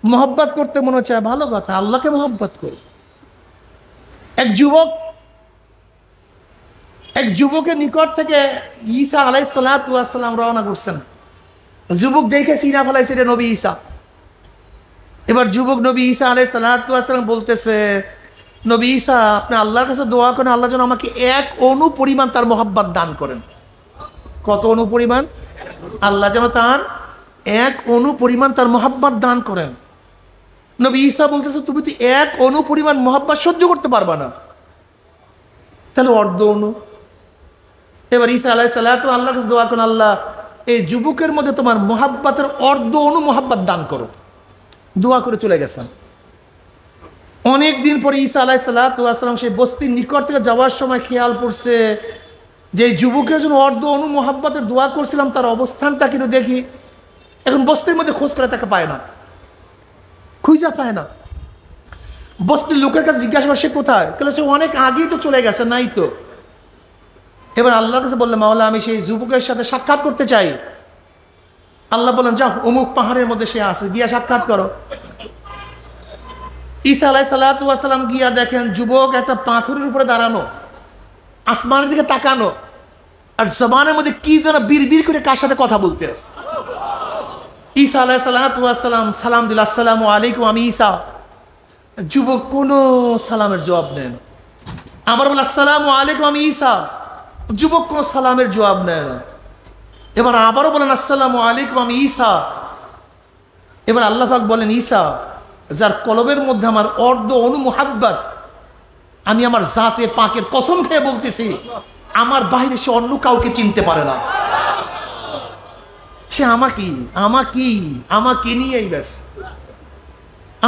মোহাব্বত করতে মনে হচ্ছে ভালো কথা, আল্লাহকে মোহাব্বত করো। এক যুবকের নিকট থেকে ঈসা আলাইহিস সালাতু ওয়াস সালাম রওনা করছেন। যুবক দেখে চিনা ফেলাইছে রে নবী ঈসা। এবার যুবক নবী ঈসা আলাইহিস সালাতু ওয়াস সালাম বলতেছে, নবী ঈসা আপনি আল্লাহর কাছে দোয়া করেন, আল্লাহ যেন আমাকে এক অণু পরিমাণ তার মোহাব্বত দান করেন। কত অণু পরিমাণ? আল্লাহ যেন তার এক অণু পরিমাণ তার মোহাব্বত দান করেন। নবী ঈসা বলতেছে তুমি তো এক অণু পরিমাণ মোহাব্বত সহ্য করতে পারবা না, তাহলে অর্ধ অণু। এবার ঈসা আলাইহিস সালাতু আল্লাহর কাছে দোয়া করেন, আল্লাহ এই যুবকের মধ্যে তোমার মোহাব্বতের অর্ধ অণু মোহাব্বত দান করো। দোয়া করে চলে গেছেন। অনেক দিন পরে ঈসা আলাইহিস সালাতু ওয়াস সালাম সেই বস্তির নিকট থেকে যাওয়ার সময় খেয়াল পড়ছে যে যুবকের জন্য অর্ধ অণু মোহাব্বতের দোয়া করছিলাম তার অবস্থানটা কিন্তু দেখি। এখন বস্তির মধ্যে খোঁজ করে তাকে পায় না, খুঁজা পায় না। বস্তির লোকের কাছে জিজ্ঞাসা করে সে কোথায়, সে অনেক আগেই তো চলে গেছে, নাই তো। এবার আল্লাহর কাছে বললে মাওলা আমি সেই যুবকের সাথে সাক্ষাৎ করতে চাই। আল্লাহ বলেন যাও অমুক পাহাড়ের মধ্যে সে আছে, গিয়া সাক্ষাৎ করো। ঈসা আলাইহিস সালাতু ওয়াস সালাম গিয়া দেখেন যুবক একটা পাথরের উপরে দাঁড়ানো, আসমানের দিকে তাকানো, আর জবানের মধ্যে কি যেন বিড়বিড় করে কার সাথে কথা বলতে আছে। ঈসা আলাইহিস সালাতু ওয়াস সালাম সালাম দিল, আসসালামু আলাইকুম, আমি ঈসা। যুবক কোনো সালামের জবাব নেন। আবার বলে আসসালামু আলাইকুম, আমি ঈসা। যুবক কোনো সালামের জবাব নেয় না। এবার আবারও বলেন আসসালামু আলাইকুম, আমি ঈসা। এবার আল্লাহ পাক বলেন ঈসা যার কলবের মধ্যে আমার অর্ধ অণু মুহাব্বত, আমি আমার জাতে পাকের কসম খেয়ে বলতেছি আমার বাইরে সে অন্য কাউকে চিনতে পারে না। সে আমাকে নিয়েই ব্যস্ত,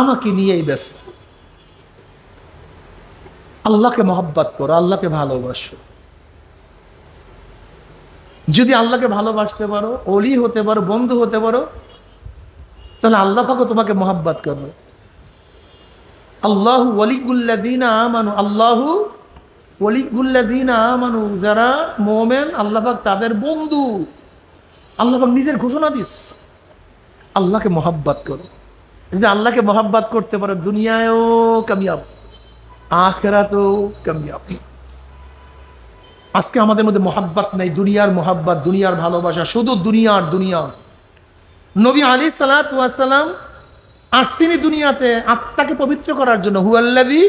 আমাকে নিয়েই ব্যস্ত। আল্লাহকে মহব্বত করো, আল্লাহকে ভালোবাসো। যদি আল্লাহকে ভালোবাসতে পারো, ওলি হতে পারো, বন্ধু হতে পারো, তাহলে আল্লাহ পাকও তোমাকে মহব্বত করবে। আল্লাহু ওয়ালিউল্লাযীনা আমানু, আল্লাহু ওয়ালিউল্লাযীনা আমানু, যারা মুমিন আল্লাহ পাক তাদের বন্ধু। আল্লাহ পাক নিজের ঘোষণা দিস, আল্লাহকে মহব্বত করো। যদি আল্লাহকে মহব্বত করতে পারো দুনিয়ায়ও কামিয়াব, আখিরাতেও কামিয়াব। আজকে আমাদের মধ্যে মহাব্বত নেই, দুনিয়ার মহাব্বত, দুনিয়ার ভালোবাসা, শুধু দুনিয়া। নবী আলাইহিস সালাতু ওয়াস সালাম আসছেনই দুনিয়াতে আত্মাকে পবিত্র করার জন্য। হুয়াল্লাযী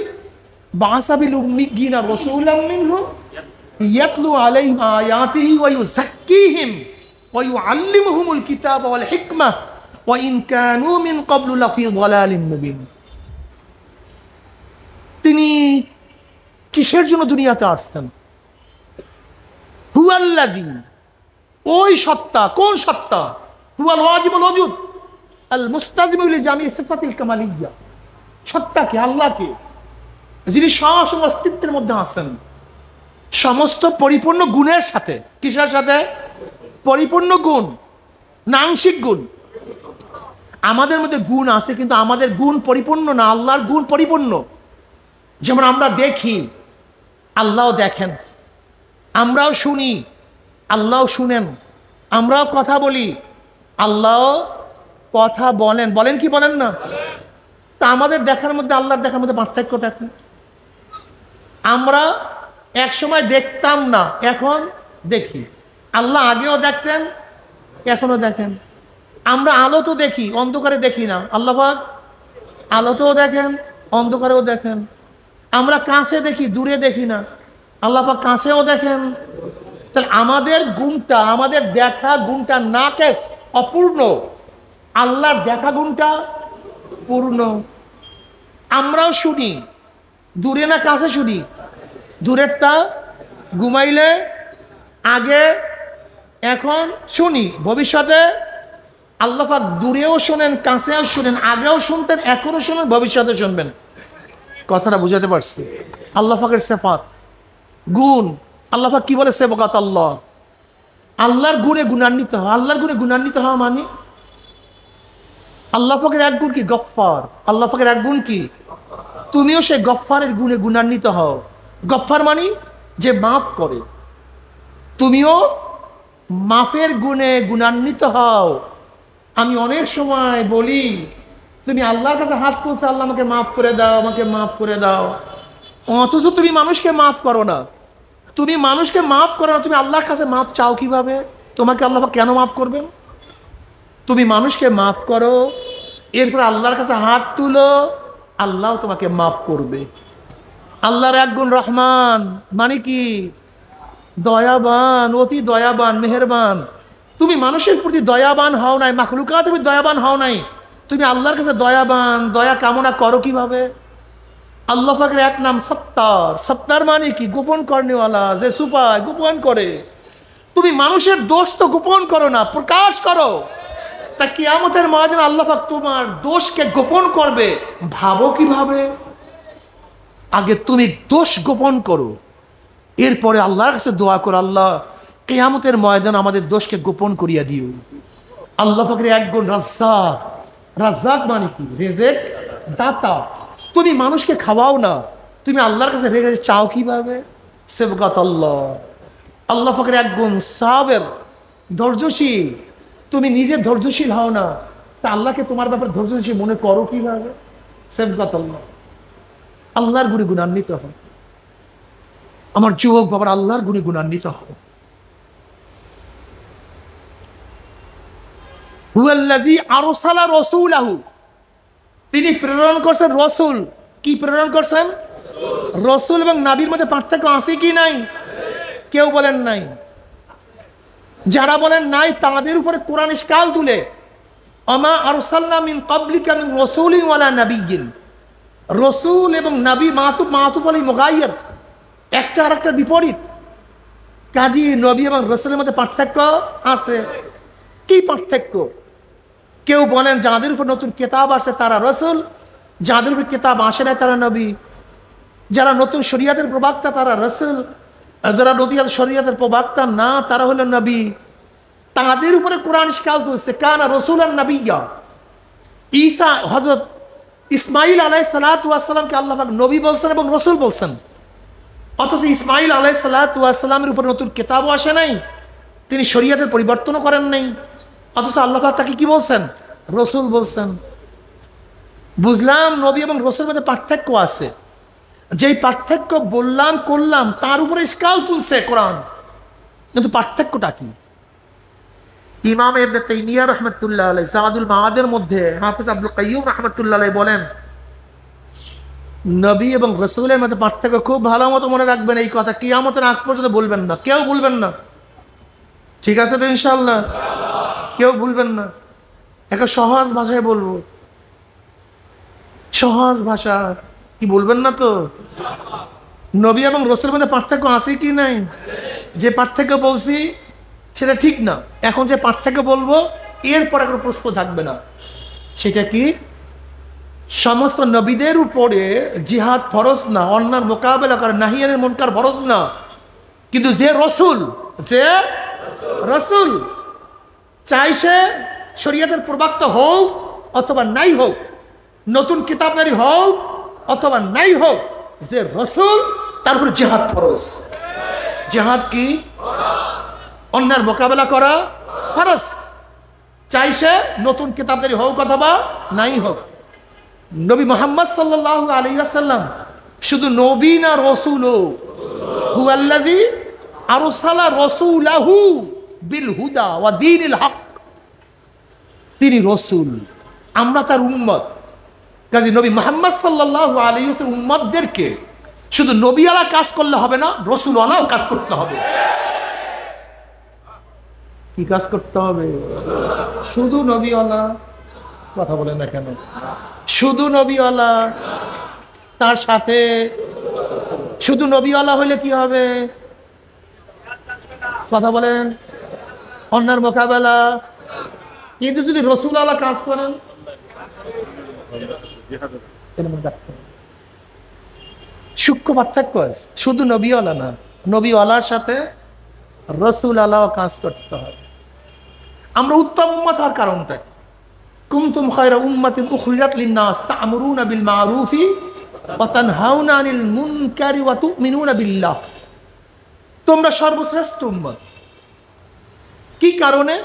বা'আসা বিল উম্মিয়্যিনা রাসূলাম মিনহুম ইয়াতলু আলাইহিম আয়াতিহি ওয়া ইউযাক্কিহিম ওয়া ইউআল্লিমুহুমুল কিতাবা ওয়াল হিকমা ওয়া ইন কানু মিন ক্বাবলু লাফি যালালিন মুবিন। তিনি কিসের জন্য দুনিয়াতে আসছেন? হুয়াল্লাযী, ওই সত্তা। কোন সত্তা? হুয়াল ওয়াজিবুল ওজুদ আল মুস্তাজিমু লিজামি সিফাতিল কামালিয়্যা। সত্তাকে, আল্লাহকে, যিনি সব অস্তিত্বের মধ্যে আছেন সমস্ত পরিপূর্ণ গুণের সাথে। কিসের সাথে? পরিপূর্ণ গুণ না আংশিক গুণ? আমাদের মধ্যে গুণ আছে, কিন্তু আমাদের গুণ পরিপূর্ণ না, আল্লাহর গুণ পরিপূর্ণ। যেমন আমরা দেখি, আল্লাহও দেখেন। আমরাও শুনি, আল্লাহও শুনেন। আমরাও কথা বলি, আল্লাহও কথা বলেন। বলেন কি বলেন না? তা আমাদের দেখার মধ্যে আল্লাহর দেখার মধ্যে পার্থক্যটা কি? আমরা এক সময় দেখতাম না, এখন দেখি। আল্লাহ আগেও দেখতেন, এখনো দেখেন। আমরা আলো তো দেখি, অন্ধকারে দেখি না। আল্লাহ পাক আলোতেও দেখেন, অন্ধকারেও দেখেন। আমরা কাছে দেখি, দূরে দেখি না। আল্লাহ পাক কাছেও দেখেন। তাহলে আমাদের গুণটা, আমাদের দেখা গুণটা নাকেস, অপূর্ণ। আল্লাহর দেখা গুণটা পূর্ণ। আমরাও শুনি, দূরে না কাছে শুনি? দূরেরটা ঘুমাইলে আগে, এখন শুনি, ভবিষ্যতে। আল্লাহ পাক দূরেও শোনেন, কাছেও শোনেন, আগেও শুনতেন, এখনো শোনেন, ভবিষ্যতে শুনবেন। কথাটা বুঝাতে পারছি? আল্লাহ পাকের সিফাত, গুণ। আল্লাহ পাক কি বলে? সিফাত আল্লাহ, আল্লাহর গুণে গুণান্বিত হওয়া। আল্লাহর গুণে গুণান্বিত হওয়া মানে আল্লাহ পাকের এক গুণ কি? গফফার। আল্লাহ পাকের এক গুণ কি? তুমিও সেই গফফারের গুণে গুণান্বিত হও। গফফার মানে যে মাফ করে, তুমিও মাফের গুণে গুণান্বিত হও। আমি অনেক সময় বলি, তুমি আল্লাহর কাছে হাত তুলছো, আল্লাহ আমাকে মাফ করে দাও, আমাকে মাফ করে দাও, অথচ তুমি মানুষকে মাফ করো না। তুমি মানুষকে মাফ করো না, তুমি আল্লাহর কাছে মাফ চাও কিভাবে? তোমাকে আল্লাহ কেন মাফ করবেন? তুমি মানুষকে মাফ করো, এরপর আল্লাহর কাছে হাত তুলো, আল্লাহ তোমাকে মাফ করবে। আল্লাহর এক গুণ রহমান, মানে কি? দয়াবান, অতি দয়াবান, মেহেরবান। তুমি মানুষের প্রতি দয়াবান হও নাই, মাখলুকাতের প্রতি দয়াবান হও নাই, তুমি আল্লাহর কাছে দয়াবান, দয়া কামনা করো কিভাবে? আল্লাহ পাকের এক নাম সত্তার। সত্তার মানে কি? গোপন করনেওয়ালা, যে সুপায়, গোপন করে। তুমি মানুষের দোষ তো গোপন করো না, প্রকাশ করো। তা কিয়ামতের ময়দানে আল্লাহ পাক তোমার দোষকে গোপন করবে, ভাবো কিভাবে? আগে তুমি দোষ গোপন করো, এরপরে আল্লাহর কাছে দোয়া করো, আল্লাহ কিয়ামতের ময়দানে আমাদের দোষকে গোপন করিয়া দিও। আল্লাহ পাকের এক গুণ রাজ্জাক। রাজ্জাক মানে কি? রিজিক দাতা। তুমি মানুষকে খাওয়াও না, তুমি আল্লাহর কাছে রেজেক চাও কিভাবে? সিফাত আল্লাহ। আল্লাহ পাকের এক গুণ সাবের, ধৈর্যশীল। তুমি নিজে ধৈর্যশীল হও না, তা আল্লাহকে তোমার ব্যাপারে ধৈর্যশীল মনে করো কিভাবে? সিফাত আল্লাহ। আল্লাহর গুণে গুণান্বিত হও। আমার যুবক বাবার, আল্লাহর গুণে গুণান্বিত হও। হুয়াল্লাযী আরসালা রাসূলাহু, তিনি প্রেরণ করছেন রসুল। কি প্রেরণ করছেন? রসুল এবং নাবির মধ্যে পার্থক্য আছে কি নাই? কেউ বলেন নাই। যারা বলেন নাই তাদের উপরে কোরআন ইশকাল তুলে, আমা আরসালনা মিন ক্বাবলিকা মিন রাসূলিন ওয়ালা নাবিয়্যিন। রসুল এবং নবী মাতুব আলী মুগায়্যার, একটা আর একটা বিপরীত। কাজী নবী এবং রসুলের মধ্যে পার্থক্য আছে। কি পার্থক্য? কেউ বলেন যাদের উপর নতুন কিতাব আসে তারা রসুল, যাদের উপর কিতাব আসে না তারা নবী। যারা নতুন শরিয়াতের প্রবক্তা তারা রসুল, যারা নতুন শরিয়াতের প্রবক্তা না তারা হলো নবী। তাদের উপরে কোরআন ইশকাল তুলছে, কানা রাসূলান নাবিয়্যা। ঈসা, হযরত ইসমাঈল আলাইহিস সালাতু ওয়াস সালামকে আল্লাহ পাক নবী বলছেন এবং রসুল বলছেন, অথচ ইসমাঈল আলাইহিস সালাতু ওয়াস সালামের উপরে নতুন কিতাবও আসে নাই, তিনি শরিয়াতের পরিবর্তনও করেন নাই, অথচ আল্লাহ পাক তাকে কি বলছেন? রসুল বলছেন। বুঝলাম নবী এবং রসুলের মধ্যে পার্থক্য আছে। যেই পার্থক্য বললাম করলাম তার উপরে ইশকাল তুলছে কোরআন, কিন্তু পার্থক্যটা কি? ইমাম ইবনে তাইমিয়া রাহমাতুল্লাহ আলাইহি যাদুল মাআদের মধ্যে হাফেজ আব্দুল কাইয়্যুম রাহমাতুল্লাহ আলাইহি বলেন, নবী এবং রসুলের মধ্যে পার্থক্য খুব ভালো মতো মনে রাখবেন। এই কথা কিয়ামতের আগ পর্যন্ত বলবেন না, কেউ বলবেন না। ঠিক আছে তো ইনশাআল্লাহ? কেউ ভুলবেন না। একটা সহজ ভাষায় বলবো, সহজ ভাষা। কি বলবেন না তো? নবী এবং রসুলের মধ্যে পার্থক্য আছে কি নাই? যে পার্থক্য বলছি সেটা ঠিক না। এখন যে পার্থক্য বলবো এরপরে কোনো প্রশ্ন থাকবে না। সেটা কি? সমস্ত নবীদের উপরে জিহাদ ফরজ না, অন্যার মোকাবেলা করে নাহিয়ানের মুনকার ফরজ না, কিন্তু যে রসুল চাই সে শরীয়তের প্রবক্তা হোক অথবা নাই হোক, নতুন কিতাবদারি হোক অথবা নাই হোক, যে রসুল তার উপরে জিহাদ ফরজ। জিহাদ কি? অন্যার মোকাবেলা করা ফরজ, চাই সে নতুন কিতাবদারি হোক অথবা নাই হোক। নবী মুহাম্মদ সাল্লাল্লাহু আলাইহি ওয়াসাল্লাম শুধু নবী না, রাসূলও। হুয়াল্লাযী আরসালা রাসূলাহু বিল হুদা ওয়া দীনিল হক। তিনি রাসূল, আমরা তার উম্মত। কাজী নবী মুহাম্মদ সাল্লাল্লাহু আলাইহি ওয়াসাল্লাম উম্মতদেরকে শুধু নবীওয়ালা কাজ করলে হবে না, রাসূলওয়ালাও কাজ করতে হবে। কি কাজ করতে হবে? শুধু নবীওয়ালা কথা বলেন না কেন? শুধু নবীওয়ালা, তার সাথে শুধু নবীওয়ালা হইলে কি হবে? কথা বলেন, অন্যার মোকাবেলা। কিন্তু যদি রসুলওয়ালা কাজ করেন, সূক্ষ্ম পার্থক্য আছে। শুধু নবীওয়ালা না, নবীওয়ালার সাথে রসুল আলাও কাজ করতে হবে। আমরা উত্তম উম্মত হওয়ার কারণটা কি? কুনতুম খায়রা উম্মাতিন উখরিজাত লিন-নাস তা'মুরুনা বিল মা'রুফি ওয়া তানহাউনা আনিল মুনকারি ওয়া তু'মিনুনা বিল্লাহ। তোমরা সর্বশ্রেষ্ঠ উম্মত। কি কারণে?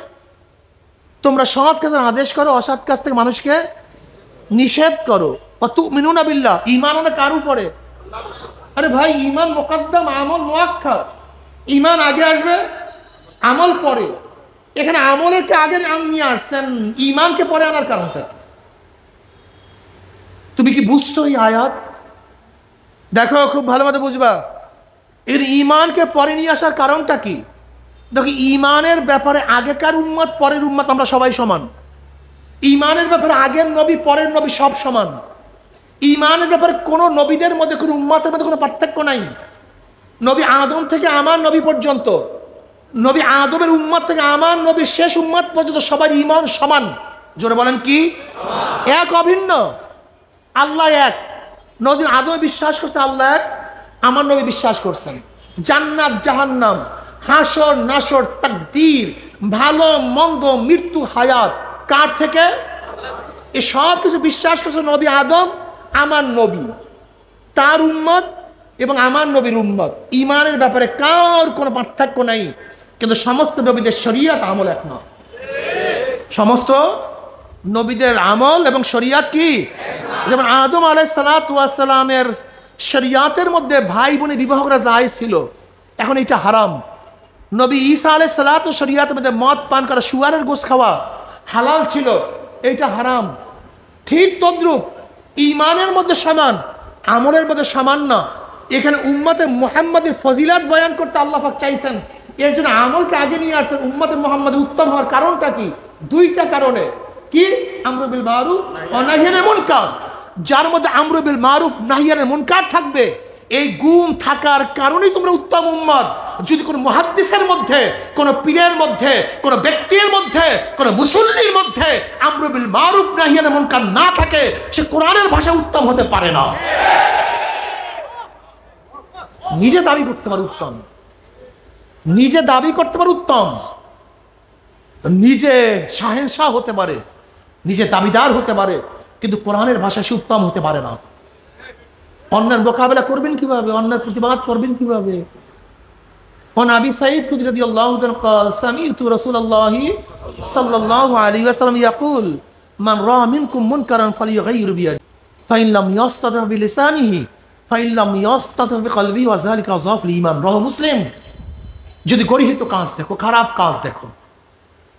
তোমরা সৎ কাজের আদেশ করো, অসৎ কাজ থেকে মানুষকে নিষেধ করো। ওয়া তু'মিনুনা বিল্লাহ, ঈমান মানে কার উপরে? আরে ভাই, ঈমান মুকদ্দাম, আমল মুআক্খার। ঈমান আগে আসবে, আমল পরে। এখানে আমলেরকে আগে নিয়ে আসছেন, ঈমানকে পরে আনার কারণটা? তুমি কি বুঝছো এই আয়াত? দেখো, খুব ভালোভাবে বুঝবা এর ঈমানকে পরে নিয়ে আসার কারণটা কি। দেখো, ঈমানের ব্যাপারে আগেকার উম্মত পরের উম্মত আমরা সবাই সমান। ঈমানের ব্যাপারে আগের নবী পরের নবী সব সমান। ঈমানের ব্যাপারে কোনো নবীদের মধ্যে, কোনো উম্মতের মধ্যে কোনো পার্থক্য নাই। নবী আদম থেকে আমার নবী পর্যন্ত, নবী আদমের উম্মত থেকে আমার নবীর শেষ উম্মত পর্যন্ত সবার ঈমান সমান। জোরে বলেন কি? এক, অভিন্ন। আল্লাহ এক। নবী আদমে বিশ্বাস করছে আল্লাহ এক, আমার নবী বিশ্বাস করছেন। জান্নাত জাহান্নাম, হাসর নাসর, তাকদীর, ভালো মন্দ, মৃত্যু হায়াত কার থেকে? এ সব কিছু বিশ্বাস করছে নবী আদম, আমার নবী, তার উম্মত এবং আমার নবীর উম্মত। ঈমানের ব্যাপারে কার কোনো পার্থক্য নাই, কিন্তু সমস্ত নবীদের শরীয়ত আমল এক না। সমস্ত নবীদের আমল এবং শরীয়ত কি? যেমন আদম আলাইহিস সালাতু ওয়াস সালামের শরীয়তের মধ্যে ভাই বোনে বিবাহ করা জায়েজ ছিল, এখন এটা হারাম। নবী ঈসা আলাইহিস সালাতু শরীয়তের মধ্যে মদ পান করা, শুয়ারের গোশত খাওয়া হালাল ছিল, এইটা হারাম। ঠিক তদ্রূপ ঈমানের মধ্যে সমান, আমলের মধ্যে সমান না। এখানে উম্মতে মুহাম্মাদের ফজিলাত বয়ান করতে আল্লাহ পাক চাইছেন, এর জন্য আমলকে আগে নিয়ে আসছেন। উম্মতে মুহাম্মাদ উত্তম হওয়ার কারণটা কি? দুইটা কারণে। কি? আমরু বিল মারুফ ওয়া নাহয়ি আনিল মুনকার। যার মধ্যে আমরু বিল মারুফ নাহয়ি আনিল মুনকার থাকবে, এই গুণ থাকার কারণেই তোমরা উত্তম উম্মত। যদি কোনো মুহাদ্দিসের মধ্যে, কোনো পীরের মধ্যে, কোনো ব্যক্তির মধ্যে, কোনো মুসল্লির মধ্যে আমরু বিল মারুফ নাহয়ি আনিল মুনকার না থাকে, সে কোরআনের ভাষায় উত্তম হতে পারে না। নিজে দাবি করতে পারে উত্তম, নিজে দাবি করতে পারে উত্তম, নিজে শাহেনশাহ হতে পারে, নিজে দাবিদার হতে পারে, কিন্তু কোরআনের ভাষায় সে উত্তম হতে পারে না। অন্যের মোকাবেলা করবেন কিভাবে? অন্যের প্রতিবাদ করবেন কিভাবে? আবি সাঈদ খুদরী রাদিয়াল্লাহু আনহু قال سمعت رسول الله صلى الله عليه وسلم يقول من رأى منكم منكرا فليغيره بيده فإن لم يستطع بلسانه فإن لم يستطع بقلبه وذلك ضعف الإيمان। রাহ মুসলিম। যদি গরিহিত কাজ দেখো, খারাপ কাজ দেখো,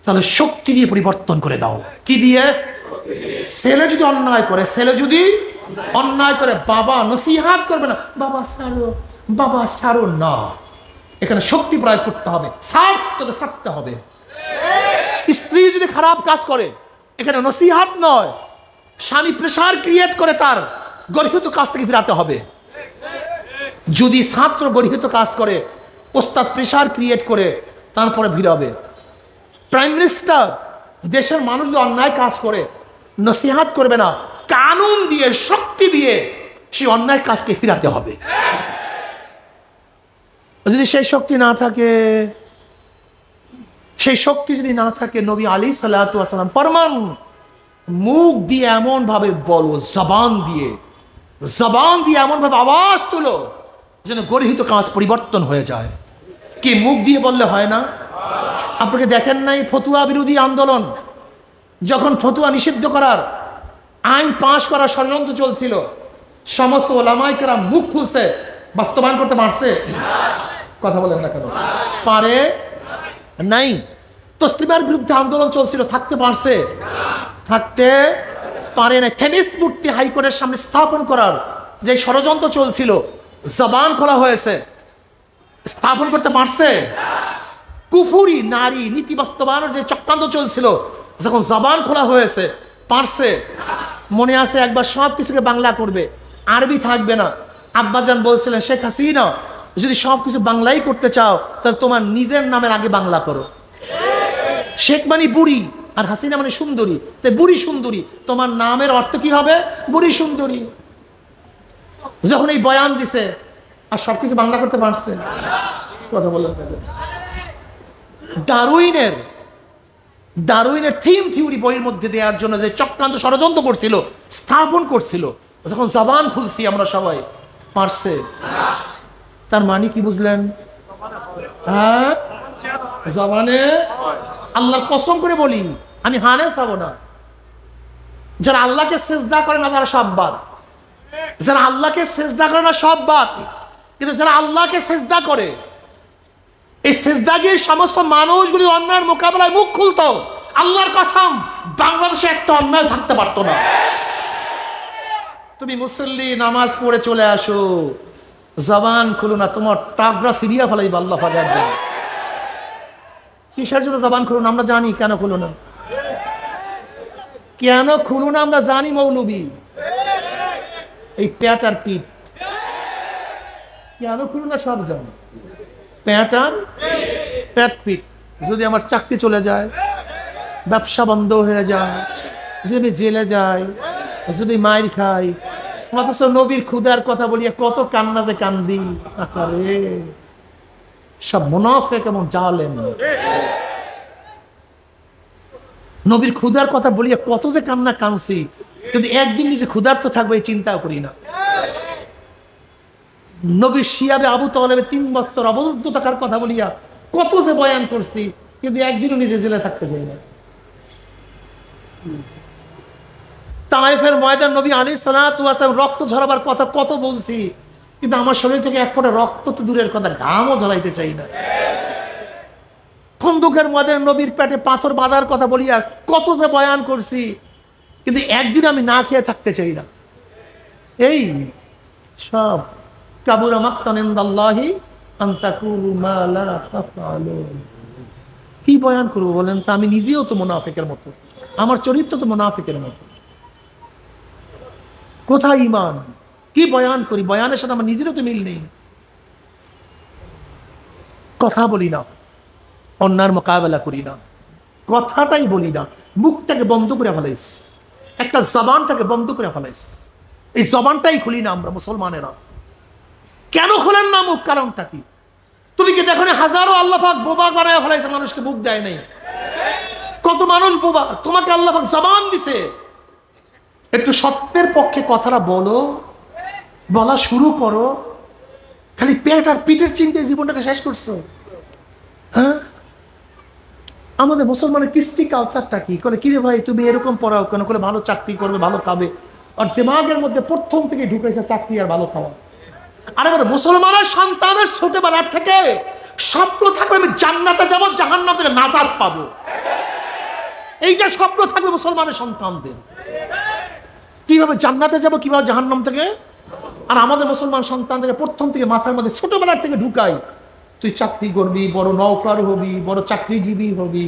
তাহলে শক্তি দিয়ে পরিবর্তন করে দাও। কি দিয়ে? ছেলে যদি অন্যায় করে, ছেলে যদি অন্যায় করে, বাবা নসিহাত করবে না, বাবা ছাড়ো, বাবা ছাড়ো না। এখানে শক্তি প্রয়োগ করতে হবে, তোকে ছাড়তে হবে। স্ত্রী যদি খারাপ কাজ করে, এখানে নসিহাত নয়, স্বামী প্রেসার ক্রিয়েট করে তার গর্হিত কাজ থেকে ফিরাতে হবে। যদি ছাত্র গর্হিত কাজ করে, ওস্তাদ প্রেশার ক্রিয়েট করে, তারপরে ফিরাবে। প্রাইম মিনিস্টার দেশের মানুষ যদি অন্যায় কাজ করে নসিহাত করবে না, কানুন দিয়ে, শক্তি দিয়ে সেই অন্যায় কাজকে ফিরাতে হবে। যদি সেই শক্তি না থাকে, সেই শক্তি যদি না থাকে, নবী আলাইহিস সালাতু ওয়াস সালাম ফরমান, মুখ দিয়ে এমন ভাবে বলো, জবান দিয়ে এমন ভাবে আওয়াজ তুলো যেন গর্হিত কাজ পরিবর্তন হয়ে যায়। কি মুখ দিয়ে বললে হয় না? আপনাকে দেখেন নাই ফতুয়া বিরোধী আন্দোলন, যখন ফতুয়া নিষিদ্ধ করার আইন পাশ করার ষড়যন্ত্র চলছিল, সমস্ত ওলামায়ে কেরাম মুখ খুলছে, বাস্তবায়ন করতে পারছে? কথা বলেন না কেন? পারে নাই। তসলিমার বিরুদ্ধে আন্দোলন চলছিল, থাকতে পারছে? থাকতে পারে না। থেমিস মূর্তি হাইকোর্টের সামনে স্থাপন করার যে ষড়যন্ত্র চলছিল, জবান খোলা হয়েছে, স্থাপন করতে পারছে? কুফুরি নারী নীতি বাস্তবায়নের যে চক্রান্ত চলছিল, যখন জবান খোলা হয়েছে, পারছে? মনে আছে একবার সব কিছুকে বাংলা করবে, আরবি থাকবে না। আব্বাজান বলছিলেন, শেখ হাসিনা যদি সব কিছু বাংলাই করতে চাও তাহলে তোমার নিজের নামের আগে বাংলা করো। শেখ মানে বুড়ি আর হাসিনা মানে সুন্দরী, তাই বুড়ি সুন্দরী, তোমার নামের অর্থ কি হবে? বুড়ি সুন্দরী। যখন এই বয়ান দিছে, আর সবকিছু বাংলা করতে পারছে? কথা বলেন। ডারউইনের থিম থিওরি বইয়ের মধ্যে দেওয়ার জন্য যে চক্রান্ত ষড়যন্ত্র করছিল, স্থাপন করছিল, যখন জবান খুলছি আমরা সবাই, পারছে? তার মানে কি বুঝলেন? হ্যাঁ, জবানে আল্লাহর কসম করে বলি, আমি হানেস হব না। যারা আল্লাহকে সেজদা করে না তারা সব বাদ, যারা আল্লাহকে সেজদা করে না সব বাদ, কিন্তু যারা আল্লাহকে সেজদা করে, এই সেজদাগির সমস্ত মানুষগুলি অন্যায়ের মোকাবেলায় মুখ খুলতো, আল্লাহর কসম বাংলাদেশে একটা অন্যায় থাকতে পারতো না। তুমি মুসল্লি নামাজ পড়ে চলে আসো, জবান খুলো না, তোমার টাকরা ফিরিয়া ফেলাইবা আল্লাহ ফাজার দেন। কিসের জন্য জবান খুলুন? আমরা জানি কেন খুলো না, কেন খুলো না আমরা জানি। মৌলবী এই পেট আর পিঠ, কেন খুলো না সব জানি। পেট পিঠ। যদি আমার চাকরি চলে যায়, ব্যবসা বন্ধ হয়ে যায়, যদি জেলে যায়, যদি মাইর খাই, অথচ নবীর ক্ষুধার কথা বলিয়া কত কান্না যে কান্দি। আরে সব মুনাফিক এবং জালেম। নবীর ক্ষুধার কথা বলিয়া কত যে কান্না কানছি, কিন্তু একদিন নিজে ক্ষুধার্ত থাকবে এই চিন্তাও করি না। নবীর শিয়াবে আবু তালেবের 3 বছর অবরুদ্ধ থাকার কথা বলিয়া কত যে বয়ান করছি, কিন্তু একদিনও নিজে জেলে থাকতে চাই না। তায়েফের ময়দান নবী আলাইহিস সালাতু ওয়াস সালাম রক্ত ঝরাবার কথা কত বলছি, কিন্তু আমার শরীর থেকে এক ফোঁটা রক্ত তো দূরের কথা, ঘামও ঝরাইতে চাই না। খন্দকের ময়দানে নবীর পেটে পাথর বাঁধার কথা বলিয়া কত যে বয়ান করছি, কিন্তু একদিন আমি না খেয়ে থাকতে চাই না। এই সব কাবুরা মাকতান ইনদাল্লাহি আন তাকুলু মা লা তাফআলুন। কি বয়ান করবো বলেন তো? আমি নিজেও তো মুনাফিকের মতো, আমার চরিত্র তো মুনাফিকের মতো। কোথায় ঈমান? কি বয়ান করি, বয়ানের সাথে আমার নিজেরও তো মিল নেই। কথা বলি না, অন্যার মোকাবেলা করি না, কথাটাই বলি না, মুখটাকে বন্ধ করে ফেলাইস, একটা জবানটাকে বন্ধ করে ফেলাইস। এই জবানটাই খুলি না আমরা মুসলমানেরা। কেন খোলেন না মুখ? কারণটা কি? তুমি কি দেখো না হাজারো আল্লাহ পাক বোবা বানায় ফেলাইছে, মানুষকে মুখ দেয় নাই? কত মানুষ বোবা, তোমাকে আল্লাহ পাক জবান দিছে। একটু সত্যের পক্ষে কথাটা বলো, বলা শুরু করো। খালি পেট আর পিঠের চিন্তায় জীবনটাকে শেষ করছো। হ্যাঁ, আমাদের মুসলমানের কৃষ্টি কালচারটা কি করে? কিরে ভাই তুমি এরকম পড়াও কেন? করে ভালো চাকরি করবে, ভালো খাবে। আর দিমাগের মধ্যে প্রথম থেকে ঢুকেছে চাকরি আর ভালো খাওয়া। আর এবার মুসলমানের সন্তানের ছোটবেলার থেকে স্বপ্ন থাকবে আমি জান্নাতে যাবো, জাহান্নাম থেকে নাজাত পাবো। এইটা স্বপ্ন থাকবে মুসলমানের সন্তানদের। কিভাবে জান্নাতে যাবো, কিভাবে জাহান্নাম থেকে। আর আমাদের মুসলমান সন্তানদের প্রথম থেকে মাথার মধ্যে ছোটবেলার থেকে ঢুকাই, তুই চাকরি করবি, বড় নৌকার হবি, বড় চাকরিজীবী হবি,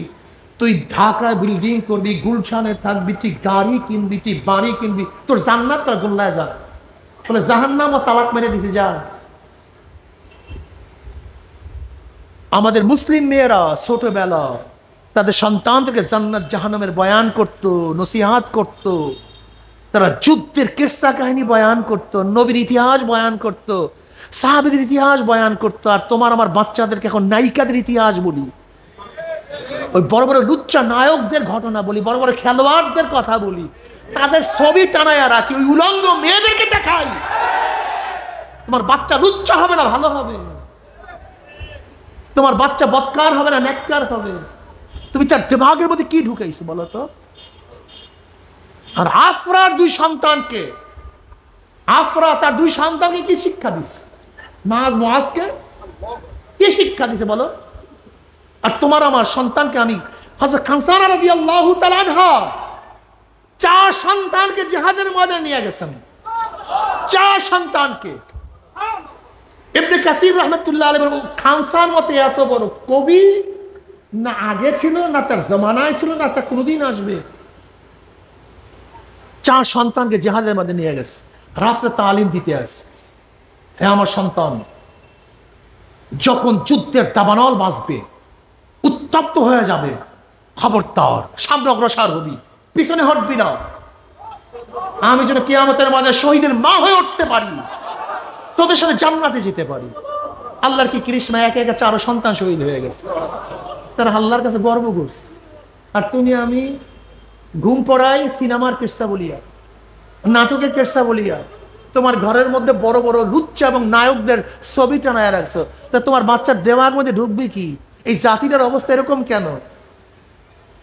তুই ঢাকায় বিল্ডিং করবি, গুলশানে থাকবি, তুই গাড়ি কিনবি, তুই বাড়ি কিনবি, তোর জান্নাত করা গোল্লায় যা। বলে জাহান্নাম ও তালাক মেরে দিছে যা। আমাদের মুসলিম মেয়েরা ছোটবেলা তাদের সন্তানদেরকে জান্নাত জাহান্নামের বয়ান করত, নসিহাত করত, তারা যুদ্ধের কিসসা কাহিনী বয়ান করত, নবীর ইতিহাস বয়ান করত, সাহাবীদের ইতিহাস বয়ান করত। আর তোমার আমার বাচ্চাদেরকে এখন নায়িকাদের ইতিহাস বলি, ওই বড় বড় লুচ্চা নায়কদের ঘটনা বলি, বড় বড় খেলোয়াড়দের কথা বলি, তাদের ছবি টানায়া রাখি, ওই উলঙ্গ মেয়েদেরকে দেখাই। তোমার বাচ্চা লুচ্চা হবে না, ভালো হবে। তোমার বাচ্চা বদকার হবে না, নেককার হবে। তুমি তার দিমাগের মধ্যে কি ঢুকাইছো বলো তো? আর আফরার দুই সন্তানকে, আফরা তার দুই সন্তানকে কি শিক্ষা দিছে? মুআজকে কি শিক্ষা দিছে বলো? আর তোমার আমার সন্তানকে আমি হযরত খানসানা রাদিয়াল্লাহু তাআলা আনহা 4 সন্তানকে জিহাদের ময়দানে নিয়ে গেছেন। 4 সন্তানকে। ইবনে কাসির রাহমাতুল্লাহ আলাইহি খানসান মতে এত বড় কবি না আগে ছিল, না তার জমানায় ছিল, না তা কোনোদিন আসবে। 4 সন্তানকে জিহাদের মধ্যে নিয়ে গেছে, রাত্রে তালিম দিতে আসে। হ্যাঁ আমার সন্তান, যখন যুদ্ধের দাবানল বাজবে, উত্তপ্ত হয়ে যাবে, খবরদার সামনে অগ্রসর হবি, পিছনে হটবি না। আমি যেন কিয়ামতের মাঝে শহীদের মা হয়ে উঠতে পারি, তোদের সাথে জান্নাতে যেতে পারি। আল্লাহর কি কৃষ্ণা, একে একে 4 সন্তান শহীদ হয়ে গেছে। তারা আল্লাহর কাছে গর্ব করছে। আর তুমি আমি ঘুম পড়াই সিনেমার কিসসা বলিয়া, নাটকের কিসসা বলিয়া, তোমার ঘরের মধ্যে বড় বড় লুচ্চা এবং নায়কদের ছবি টানায় রাখছো। তা তোমার বাচ্চার দেওয়ার মধ্যে ঢুকবে কি? এই জাতিটার অবস্থা এরকম কেন?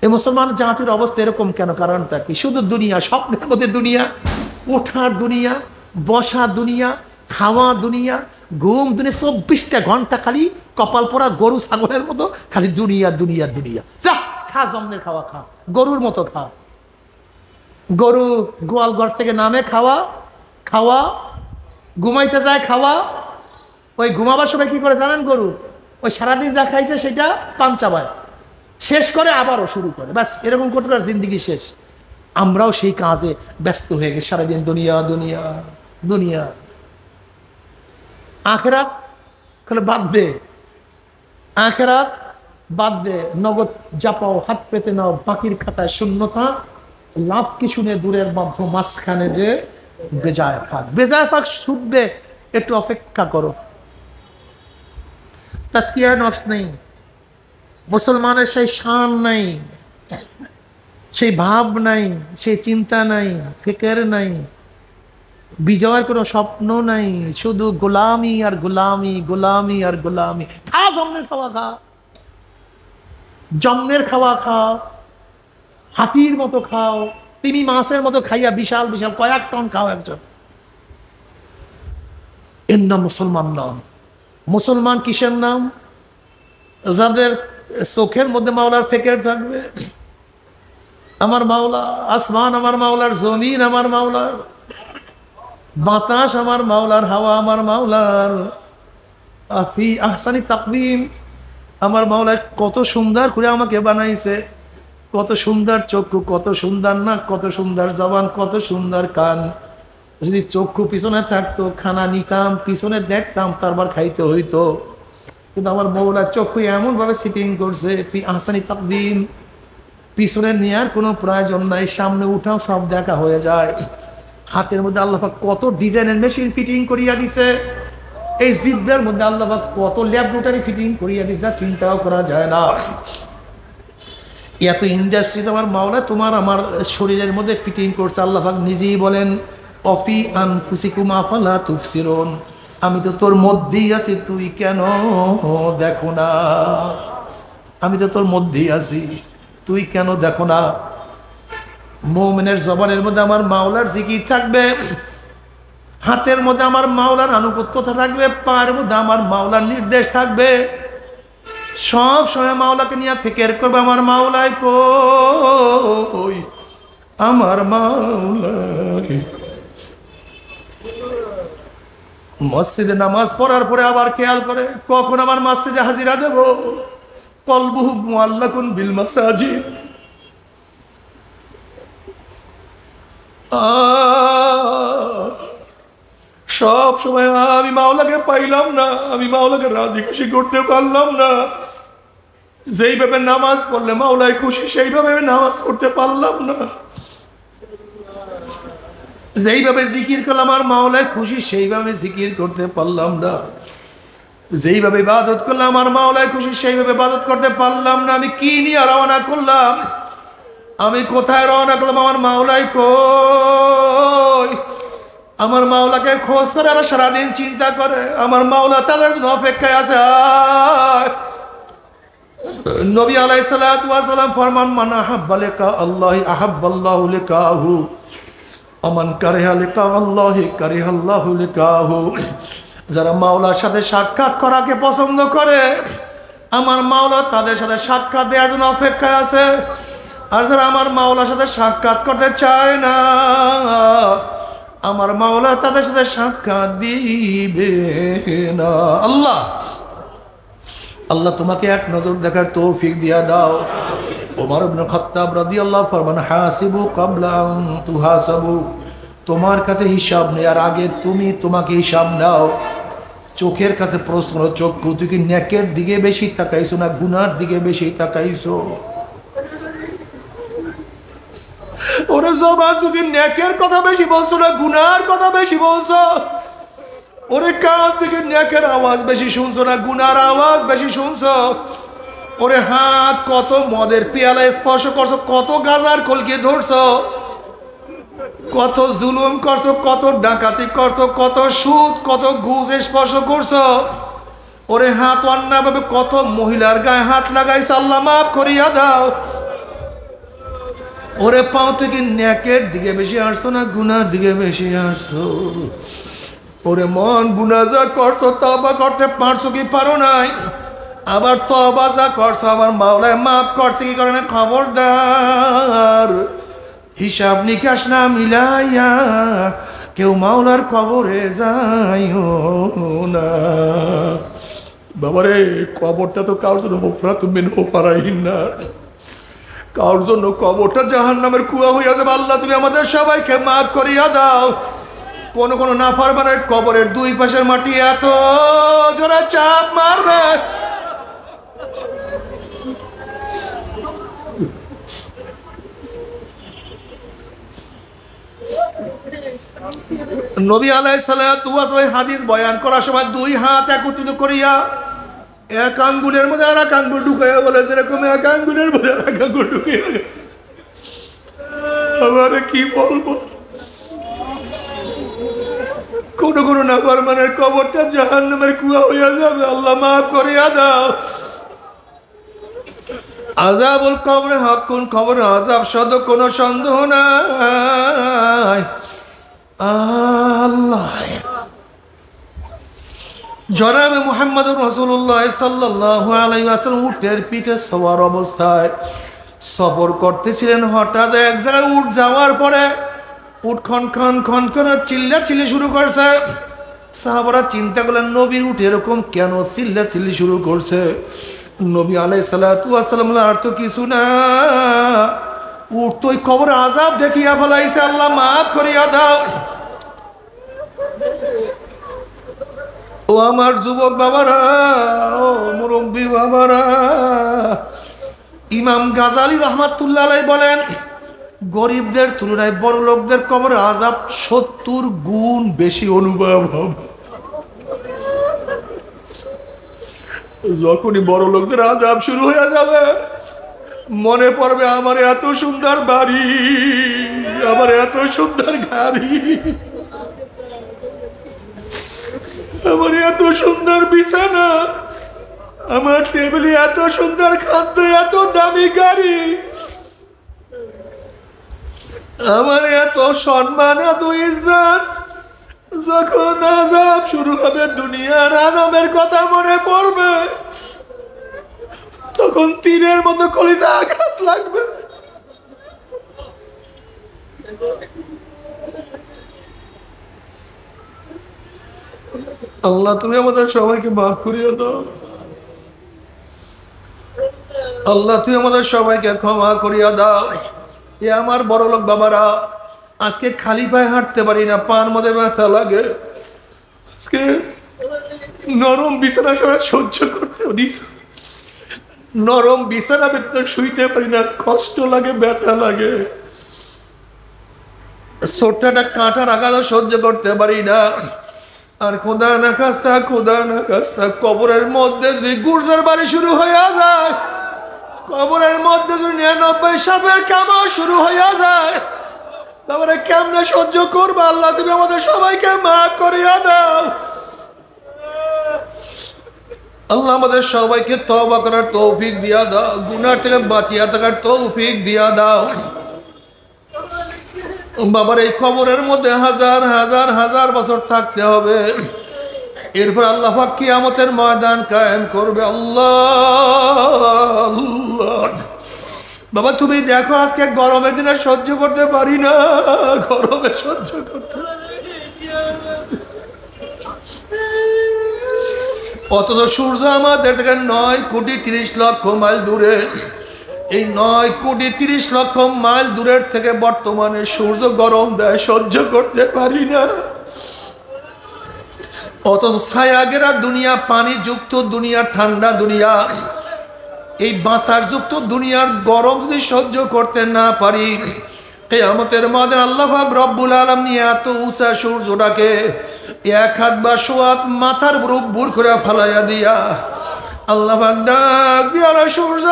এই মুসলমান জাতির অবস্থা এরকম কেন? কারণটা কি? শুধু দুনিয়া, স্বপ্নের মধ্যে দুনিয়া, ওঠার দুনিয়া, বসা দুনিয়া, খাওয়া দুনিয়া, ঘুম দুনিয়া, 24টা ঘন্টা খালি কপাল পরা গরু ছাগলের মতো খালি দুনিয়া দুনিয়া দুনিয়া। যা খা, জন্মের খাওয়া খা, গরুর মতো খা। গরু গোয়াল ঘর থেকে নামে, খাওয়া খাওয়া, ঘুমাইতে যায় খাওয়া। ওই ঘুমাবার সময় কি করে জানেন? গরু ওই সারাদিন যা খাইছে সেটা পান চাবায়, শেষ করে আবারও শুরু করে, ব্যাস এরকম করতে পারে, জিন্দিগি শেষ। আমরাও সেই কাজে ব্যস্ত হয়ে গেছি, সারাদিন দুনিয়া দুনিয়া দুনিয়া। আখেরাত বাদ দে, আখেরাত বাদ দে, নগদ জাপাও, হাত পেতে নাও, বাকির খাতায় শূন্যতা। লাভ কি শুনে দূরের মধ্য মাঝখানে যে বেজায় ফাঁক, বেজায় ফাঁক ছুটবে, একটু অপেক্ষা করো। তাজকিয়া নফস নেই, মুসলমানের সেই শান নাই, সেই ভাব নাই, সেই চিন্তা নাই, ফিকির নাই, বিজয়ের কোনো স্বপ্ন নাই, শুধু গোলামি আর গোলামি, গোলামি আর গোলামি। খা জন্মের খাওয়া খা, জন্মের খাওয়া খাও, হাতির মতো খাও, তিমি মাছের মতো খাইয়া বিশাল বিশাল কয়েক টন খাও একজন। এর নাম মুসলমান নাম। মুসলমান কিসের নাম? যাদের চোখের মধ্যে মাওলার ফিকির থাকবে। আমার মাওলা, আসমান আমার মাওলার, জমিন আমার মাওলার, বাতাস আমার মাওলার, হাওয়া আমার মাওলার। আফি আহসানি তাকবীম, আমার মাওলা কত সুন্দর করে আমাকে বানাইছে, কত সুন্দর চক্ষু, কত সুন্দর নাক, কত সুন্দর জবান, কত সুন্দর কান। যদি চক্ষু পিছনে থাকতো, খানা নিতাম, পিছনে দেখতাম, তারপর খাইতে হইতো। কিন্তু আমার মৌলার চক্ষু এমন ভাবে সিটিং করছে, ফি আহসানি তাকবীম, পিছনে নেওয়ার কোনো প্রয়োজন নাই, সামনে উঠাও সব দেখা হয়ে যায়। হাতের মধ্যে আল্লাহ পাক কত ডিজাইনের মেশিন ফিটিং করিয়া দিছে, এই জিব্বার মধ্যে আল্লাহ পাক কত ল্যাবরেটরি ফিটিং করিয়া দিছে, চিন্তাও করা যায় না। এত ইন্ডাস্ট্রিজ আমার মাওলা তোমার আমার শরীরের মধ্যে ফিটিং করছে। আল্লাহ পাক নিজেই বলেন, অফি আনফুসিকুম আফালা তুবসিরুন, আমি তো তোর মধ্যেই আছি, তুই কেন দেখো না? আমি তো তোর মধ্যেই আছি, তুই কেন দেখো না? মুমিনের জবানের মধ্যে আমার মাওলার জিকির থাকবে, হাতের মধ্যে আমার মাওলার আনুগত্যতা থাকবে, পায়ের মধ্যে আমার মাওলার নির্দেশ থাকবে। সব সময় মাওলাকে নিয়ে ফিকির করবে, আমার মাওলাই কই, আমার মাওলাই। মসজিদে নামাজ পড়ার পরে আবার খেয়াল করে কখন আমার মসজিদে হাজিরা দেব। কলবুহু মুআল্লাকুন বিল মাসাজিদ, সব সময় আমি মাওলাকে পাইলাম না, আমি মাওলাকে রাজি খুশি করতে পারলাম না। যেইভাবে নামাজ পড়লে মাওলায় খুশি সেইভাবে আমি নামাজ পড়তে পারলাম না। যেইভাবে জিকির করলাম আমার মাওলায় খুশি সেইভাবে জিকির করতে পারলাম না। যেইভাবে ইবাদত করলাম আমার মাওলায় খুশি সেইভাবে ইবাদত করতে পারলাম না। আমি কি নিয়ে রওনা করলাম, আমি কোথায় রওনা করলাম, আমার মাওলাই কই? আমার মাওলাকে খোঁজ করে আর সারাদিন চিন্তা করে। আমার মাওলা তাদের জন্য অপেক্ষায় আছে। নবী আলাইহিস সালাতু ওয়াস সালাম ফরমান, মান আহাব্বা লিকা আল্লাহি আহাব্বাল্লাহু লিকাহু আমান কারিহা লিকা আল্লাহি কারিহাল্লাহু লিকাহু। যারা মাওলার সাথে সাক্ষাৎ করাকে পছন্দ করে আমার মাওলা তাদের সাথে সাক্ষাৎ দেওয়ার জন্য অপেক্ষায় আছে। আর যারা আমার মাওলার সাথে সাক্ষাৎ করতে চায় না আমার মাওলা তাদের সাথে সাক্ষাৎ দিবে না। আল্লাহ আল্লাহ তোমাকে এক নজর দেখার তৌফিক দিয়া দাও। ওমর ইবনে খাত্তাব রাদিয়াল্লাহু ফরমান, হাসিবু ক্বাবলা আন তুহাসাবু। তোমার কাছে হিসাব নেওয়ার আগে তুমি তোমাকে হিসাব নাও। চোখের কাছে প্রশ্ন, চক্ষু তুই কি নেকের দিকে বেশি তাকাইছো না গুনার দিকে বেশি তাকাইছো? ওরে জবান, তুই কি নেকের কথা বেশি বলছো না গুনার কথা বেশি বলছো? ওরে কান থেকে নেকের আওয়াজ বেশি শুনছো না গুনার আওয়াজ বেশি শুনছো? ওরে হাত, কত মদের পেয়ালা স্পর্শ করছো, কত গাজার কলকে ধরছো, কত জুলুম করছো, কত ডাকাতি করছো, কত সুদ, কত ঘুষ স্পর্শ করছো। ওরে হাত, অন্যায়ভাবে কত মহিলার গায়ে হাত লাগাইছো, আল্লাহ মাফ করিয়া দাও। ওরে পাও, তুই কি নেকের দিকে বেশি আসছো না গুনার দিকে বেশি আসছো? ওরে মন, গুনাহ করছো তওবা করতে পারছো কি পারো নাই? আবার তওবা যা করছো আমার মাওলায় মাফ করছে কি করে না? খবরদার, হিসাব নিকাশ না মিলাইয়া কেউ মাওলার কবরে যাইও না। বাবারে, কবরটা তো কারোর জন্য হুফরাতুম মিন হুফারাইন নার, কারোর জন্য কবরটা জাহান্নামের কুয়া হইয়া যাবে। আল্লাহ তুমি আমাদের সবাইকে মাফ করিয়া দাও। কোন কোন নাফরমানের কবরের দুই পাশের মাটি এত জোরে চাপ মারবে, নবী আলাইহিস সালাতু ওয়াস সালাম হাদিস বয়ান করার সময় দুই হাত একত্রিত করিয়া এক আঙ্গুলের মধ্যে আর এক আঙ্গুল ঢুকাইয়া বলে, যেরকম এক আঙ্গুলের মধ্যে আর এক আঙ্গুল ঢুকিয়ে গেছে। আবার কি বলবো, কোন কোন নাফরমানের কবরটা জাহান্নামের কুয়া হইয়া যাবে। আল্লাহ মাফ করিয়া দাও। আযাবুল কবরে হাক্কুন, কবর আযাব সদ কোনো সন্দেহ নাই। আল্লাহ জনাবে মুহাম্মদুর রাসূলুল্লাহ সাল্লাল্লাহু আলাইহি ওয়াসাল্লাম উটের পিঠে সওয়ার অবস্থায় সফর করতেছিলেন। হঠাৎ এক জায়গায় উট যাওয়ার পরে উট খন খন খন করে চিল্লাচিল্লি শুরু করছে। সাহাবারা চিন্তা করলেন, নবীর উট এরকম কেন চিল্লাচিল্লি শুরু করছে? নবী আলাইহিস সালাতু ওয়াস সালাম আর তো কিছু না, উট তো কবর আযাব দেখিয়া ফেলাইছে, আল্লাহ মাফ করিয়া দাও। ও আমার যুবক বাবারা, ও মুরব্বী বাবারা, ইমাম গাজালি রহমাতুল্লাহ আলাইহি বলেন, গরিবদের তুলনায় বড় লোকদের কবর আযাব 70 গুণ বেশি অনুভব হবে। যখনই বড় লোকদের আযাব শুরু হয়ে যাবে মনে পড়বে, আমার এত সুন্দর বাড়ি, আমার এত সুন্দর গাড়ি, আমার এত সুন্দর বিছানা, আমার টেবিলে এত সুন্দর খাদ্য, এত দামি গাড়ি, আমার এত সম্মান, এত ইজ্জত। যখন আযাব শুরু হবে, দুনিয়ার আযাবের কথা মনে পড়বে, তখন তীরের মতো কলিজা আঘাত লাগবে। আল্লাহ তুমি আমাদের সবাইকে মাফ করিয়ে দাও। আল্লাহ তুমি আমাদের সবাইকে ক্ষমা করিয়া দাও। এ আমার বড় লোক বাবারা, আজকে খালি পায়ে হাঁটতে পারি না, পার মধ্যে ব্যথা লাগে। আজকে নরম বিছানা সহ্য করতে পারি, নরম বিছানা ব্যতীত শুইতে পারি না, কষ্ট লাগে, ব্যথা লাগে, ছোট্ট একটা কাঁটার আঘাত সহ্য করতে পারি না। আর খোদা না খাস্তা, খোদা না খাস্তা, কবরের মধ্যে যদি গুর্জার বাড়ি শুরু হইয়া যায়, কবরের মধ্যে যদি 99 সাপের কামড় শুরু হইয়া যায়, তারপরে কেমনে সহ্য করবো? আল্লাহ তুমি আমাদের সবাইকে মাফ করিয়া দাও। আল্লাহ আমাদের সবাইকে তওবা করার তৌফিক দিয়া দাও, গুনাহ থেকে বাঁচিয়া থাকার তৌফিক দিয়া দাও। বাবার এই কবরের মধ্যে হাজার হাজার হাজার বছর থাকতে হবে, এরপর আল্লাহ পাক কিয়ামতের ময়দান কায়েম করবে। আল্লাহ আল্লাহ, বাবা তুমি দেখো আজকে গরমের দিনে সহ্য করতে পারি না, গরমে সহ্য করতে, অথচ সূর্য আমাদের থেকে 9,30,00,000 মাইল দূরে। এই 9,30,00,000 মাইল দূরের থেকে বর্তমানে সূর্য গরম দেয়, সহ্য করতে পারি না। অথচ ছায়া ঘেরা দুনিয়া, পানি যুক্ত দুনিয়া, ঠান্ডা দুনিয়া, এই বাতাস যুক্ত দুনিয়ার গরম যদি সহ্য করতে না পারি, কিয়ামতের মাঝে আল্লাহ পাক রব্বুল আলামিন এত উঁচা সূর্যটাকে 1 হাত বা 100 হাত মাথার উপর বুর করে ফালাইয়া দিয়া আল্লাহ পাক ডাক দিয়া, সূর্য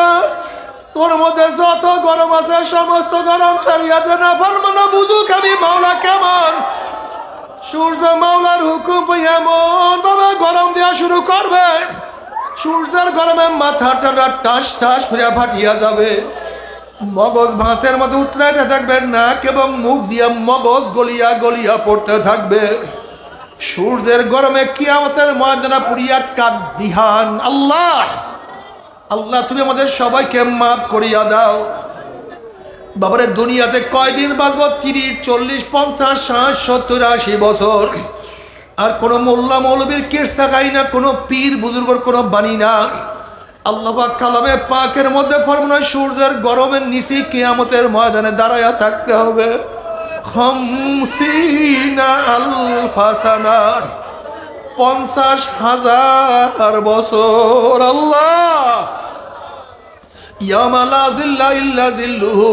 তোর মধ্যে যত গরম আছে সমস্ত গরম ছাড়িয়া দে, না পারবো না, বুঝুক আমি মাওলা কেমন। সূর্য মাওলার হুকুম এমন ভাবে গরম দেওয়া শুরু করবে, সূর্যের গরমে মাথাটা টাস টাস করে ফাটিয়া যাবে, মগজ ভাতের মতো উতলাইতে থাকবে, নাক এবং মুখ দিয়া মগজ গলিয়া গলিয়া পড়তে থাকবে। সূর্যের গরমে কিয়ামতের ময়দানে পুরিয়া কাঁদিহান। আল্লাহ আল্লাহ তুমি আমাদের সবাইকে মাফ করিয়া দাও। বাবারে দুনিয়াতে কয়দিন বাঁচবো? 30, 40, 50, 60, 70, 80 বছর। আর কোনো মোল্লা মৌলবীর কিরসা গাই না, কোনো পীর বুজুর্গর কোনো বাণী না। আল্লাহ পাক কালামে পাকের মধ্যে ফরমান, সূর্যের গরমের নিচে কিয়ামতের ময়দানে দাঁড়ায়া থাকতে হবে 50,000 বছর। আল্লাহ ইয়ামা লা জিল্লা ইল্লা জিল্লুহু,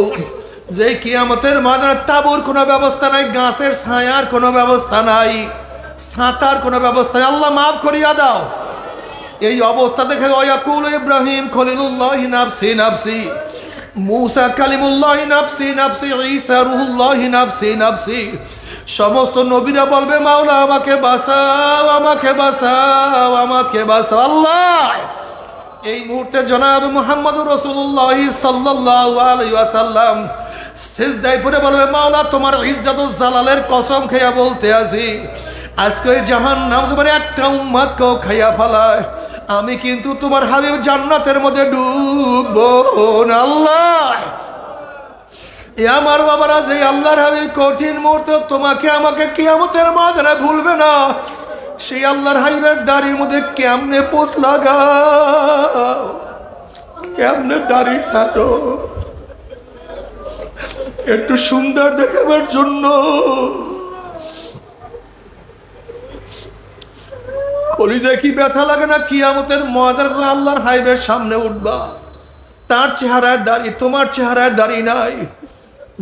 যে কিয়ামতের ময়দানে তাঁবুর কোনো ব্যবস্থা নাই, গাছের ছায়ার কোনো ব্যবস্থা নাই, ছাতার কোনো ব্যবস্থা নাই। আল্লাহ মাফ করিয়া দাও। এই অবস্থা দেখে ওয়াকুল ইব্রাহিম খলিলুল্লাহ নাফসি নাফসি, মুসা কালিমুল্লাহ নাফসি নাফসি, ঈসা রুহুল্লাহ নাফসি নাফসি। সমস্ত নবীরা বলবে মাওলা আমাকে বাঁচাও, আমাকে বাঁচাও, আমাকে বাঁচাও। আল্লাহ এই মুহূর্তে জনাব মুহাম্মদুর রাসূলুল্লাহ সাল্লাল্লাহু আলাইহি ওয়াসাল্লাম সিজদায় পড়ে বলবে মাওলা তোমার ইজ্জত ও জালালের কসম খেয়ে বলতে আছি, আজকে জাহান্নাম জবারে একটা উম্মতকেও খাইয়া ফেলায়, আমি কিন্তু তোমার হাবিব জান্নাতের মধ্যে ডুববো না। আল্লাহ আমার বাবারা, যে আল্লাহর হাবিব কঠিন মুহূর্তে তোমাকে আমাকে কিয়ামতের ময়দানে ভুলবে না, সেই আল্লাহর হাবিবের দাড়ির মধ্যে কেমনে পোষ লাগাও, কেমনে দাড়ি ছাটো, একটু সুন্দর দেখাবার জন্য। কলিজায় কি ব্যথা লাগে না? কিয়ামতের ময়দানে আল্লাহর হাবিবের সামনে উঠবা, তার চেহারায় দাড়ি, তোমার চেহারায় দাড়ি নাই।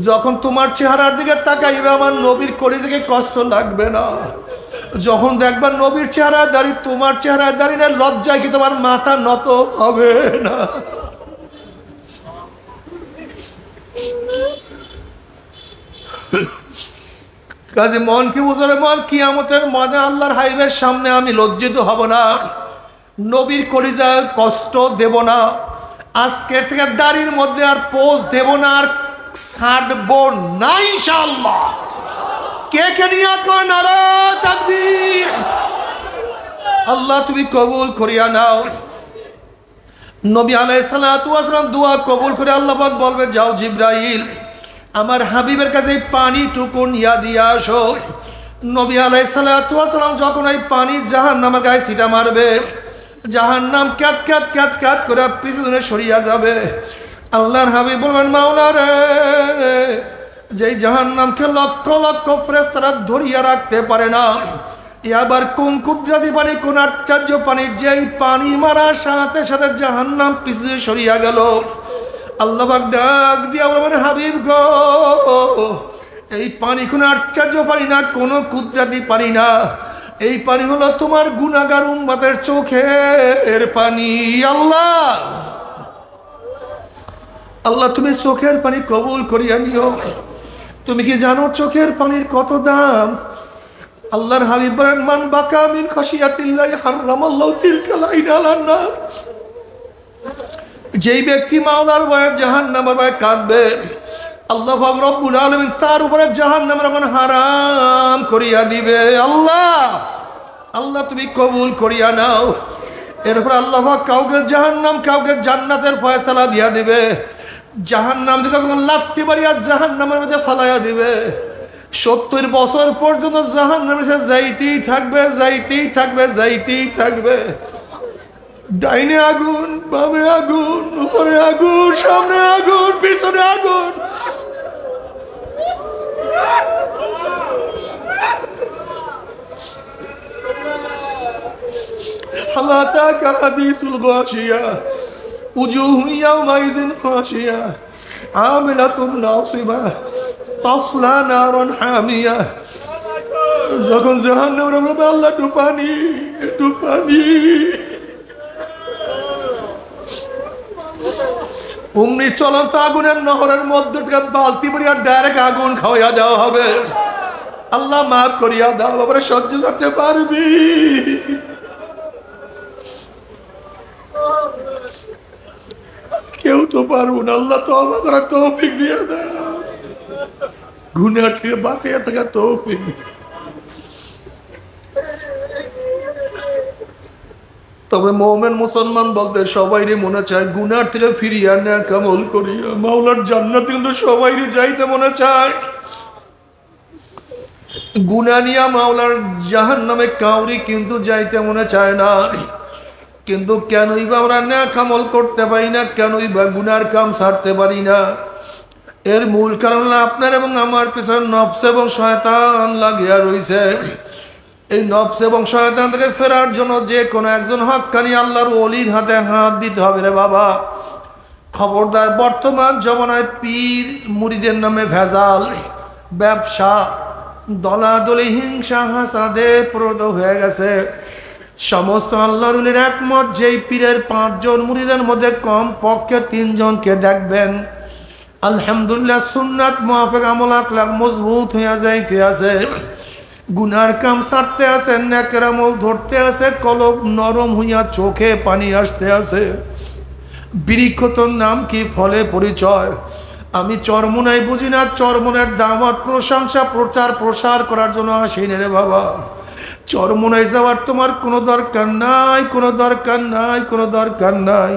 যখন তোমার চেহারার দিকে তাকাইবে আমার নবীর কলিজাকে কষ্ট লাগবে না। যখন দেখবা নবীর চেহারায় দাড়ি, তোমার চেহারায় দাড়ি না, লজ্জায় কি তোমার মাথা নত হবে না? কাজে মন কি বুঝলে, মন কিয়ামতের ময়দানে আল্লাহর হাবিবের সামনে আমি লজ্জিত হব না, নবীর কলিজায় কষ্ট দেব না, আজকের থেকে দাড়ির মধ্যে আর পোজ দেব না, আর ছাড়বো না ইনশাআল্লাহ। কে কে নিয়াত করে নারা তাকবীর। আল্লাহ তুমি কবুল করিয়া নাও। নবী আলাইহিস সালাতু ওয়াস সালাম দোয়া কবুল করে আল্লাহ পাক বলবে যাও জিবরাইল আমার হাবিবের কাছে পানি টুকু নিয়া দিয়া আসো। নবী আলাইহিস সালাতু ওয়াস সালাম যখন এই পানি জাহান্নামের গায়ে ছিটা মারবে, জাহান্নাম ক্যাত ক্যাত ক্যাত ক্যাত করে পিছনে সরিয়া যাবে। আল্লাহর হাবিব বলবেন মাওলা রে, যেই জাহান্নামকে লক্ষ লক্ষ ফেরেশতারা ধরিয়া রাখতে পারে না, আবার কোন কুদরতি পানি, কোন আশ্চর্য পানি, যেই পানি মারার সাথে সাথে জাহান্নাম পিছনে সরিয়া গেল। আল্লাহ পাক ডাক দিয়া বলেন, হাবিব গো, এই পানি কোনো আশ্চর্য পানি না, কোনো কুদরতি পানি না, এই পানি হলো তোমার গুনাহগার উম্মতের চোখের পানি। আল্লাহ আল্লাহ তুমি চোখের পানি কবুল করিয়া নিও। তুমি কি জানো চোখের পানির কত দাম? আল্লাহর হাবিব বলেন, মান বাকা মিন খাশিয়াতিল্লাহি হারামাল্লাহু তিলকাল আইন আলান নার। যেই ব্যক্তি মাওলার ভয়ে জাহান্নামের ভয়ে কাঁদবে, আল্লাহ পাক রব্বুল আলামিন তার উপরে জাহান্নামের আগুন হারাম করিয়া দিবে। আল্লাহ আল্লাহ তুমি কবুল করিয়া নাও। এরপর আল্লাহ পাক কাউকে জাহান্নাম, কাউকে জান্নাতের ফয়সালা দিয়া দিবে। জাহান্নাম থেকে যখন লাথি মারিয়া জাহান্নামের মধ্যে ফালাইয়া দিবে, 70 বছর পর্যন্ত জাহান্নামে সে যাইতেই থাকবে, যাইতেই থাকবে, যাইতেই থাকবে। ডাইনে আগুন, বামে আগুন, উপরে আগুন, সামনে আগুন, পিছনে আগুন। হালাতাকা হাদিসুল গাশিয়া উজুহু ইয়াওমাইযিন খাশিয়া আমিলাতুন নাসিবা তাসলা নারান হামিয়া। যখন জাহান্নামে বলবে, আল্লাহ একটু পানি, একটু পানি, অমনি চলন্ত আগুনের নহরের মধ্যে থেকে বালতি ভরিয়া ডাইরেক্ট আগুন খাওয়াইয়া দেওয়া হবে। আল্লাহ মাফ করিয়া দাও, বাবারে সহ্য করতে পারবি? কেউ তো পারবো না। আল্লাহ তওবা করার তৌফিক দিয়ে দাও, গুনাহ থেকে বাঁচিয়ে থাকার তৌফিক। তবে মুমিন মুসলমান বলতে সবাইরই মনে চায় গুনার থেকে ফিরিয়া নেক আমল করিয়া মাওলার জান্নাতে কিন্তু সবাইরই যাইতে মনে চায়। গুনাহ নিয়া মাওলার জাহান্নামে কাউরি কিন্তু যাইতে মনে চায় না। কিন্তু কেনই বা আমরা নেক আমল করতে পারি না, কেনই বা গুনার কাম ছাড়তে পারি না? এর মূল কারণ আপনার এবং আমার পিছনে নফস এবং শয়তান লাগিয়া রইছে। এই নফস এবং শয়তান থেকে ফেরার জন্য যে কোনো একজন হক্কানি আল্লাহর ওলির হাতে হাত দিতে হবে রে বাবা। খবরদার, বর্তমান জমানায় পীর মুরিদের নামে ভেজাল, ব্যবসা, দলাদলি, হিংসা, হাসাদে প্রদ হয়ে গেছে। সমস্ত আল্লাহর ওলির একমত, যেই পীরের 5 জন মুরিদের মধ্যে কম পক্ষে 3 জনকে দেখবেন আলহামদুলিল্লাহ সুন্নাত মুআফিক আমল আখলাক মজবুত হইয়া যাইতে আছে, গুনার কাম ছাড়তে আছে, নেকের আমল ধরতে আছে, কলব নরম হইয়া চোখে পানি আসতে আছে। বৃক্ষ তোর নাম কি, ফলে পরিচয়। আমি চরমোনাই বুঝি না, চরমোনের দাওয়াত, প্রশংসা, প্রচার প্রসার করার জন্য আসিনি রে বাবা। চরমোনাই যাওয়ার তোমার কোনো দরকার নাই, কোনো দরকার নাই, কোনো দরকার নাই।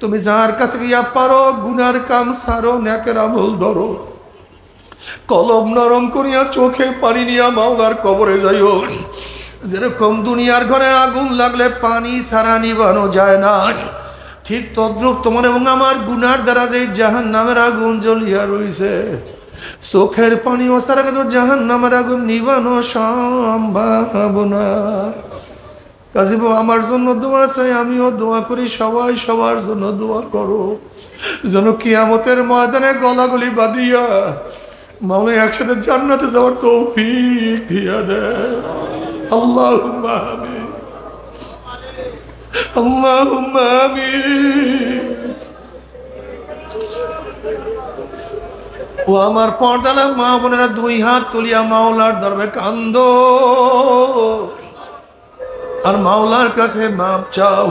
তুমি যার কাছে গিয়া পারো গুনার কাম ছাড়ো, নেকের আমল ধরো, কলব নরম করিয়া চোখে পানি নিয়া মাওলার কবরে যাইও। যেরকম দুনিয়ার ঘরে আগুন লাগলে পানি ছাড়া নিবানো যায় না, ঠিক তদ্রুপ তোমার এবং আমার গুনার দ্বারা যে জাহান্নামের আগুন জ্বলিয়া রইছে, চোখের পানি ও ছাড়া কিন্তু জাহান্নামের আগুন নিবানো সম্ভব না। কাজী আমার জন্য দোয়া চাই, আমিও দোয়া করি, সবাই সবার জন্য দোয়া করো, যেন কিয়ামতের ময়দানে গলাগলি বাঁধিয়া মাওলা একসাথে জান্নাতে যাওয়ার তৌফিক দিয়া দেয়। আল্লাহুম্মা আমিন, আল্লাহুম্মা আমিন। ও আমার পর্দালা মা বোনেরা, 2 হাত তুলিয়া মাওলার দরবারে কান্দো আর মাওলার কাছে মাপ চাও।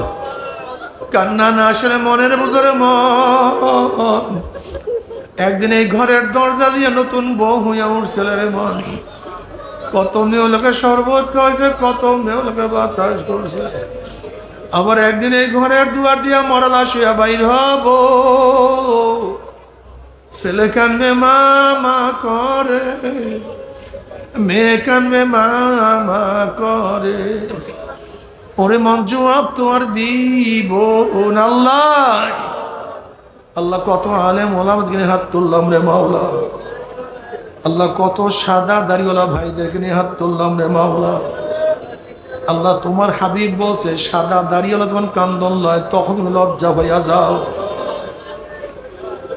কান্না না আসলে মনের ভিতরে মন। একদিন এই ঘরের দরজা দিয়ে নতুন বউ হইয়া উঠছিল রে মন। কত মেয়ে লোকে শরবত খাওয়াইছে, কত মেয়ে লোকে বাতাস করছে। আবার একদিন এই ঘরের দুয়ার দিয়া মরালা শুয়া বাইর হব, ছেলে কানবে মামা করে, মেয়ে কানবে মামা করে। ওরে মন জবাব তো আর দিব না। আল্লাহ আল্লাহ কত আলেম ওলামাদেরকে নিয়ে হাত তুললাম রে মাওলা। আল্লাহ কত সাদা দাড়িওয়ালা ভাইদেরকে নিয়ে হাত তুললাম রে মাওলা। আল্লাহ তোমার হাবিব বলছে সাদা দাড়িওয়ালা যখন কান্দন লয় তখন লজ্জা হইয়া যাও।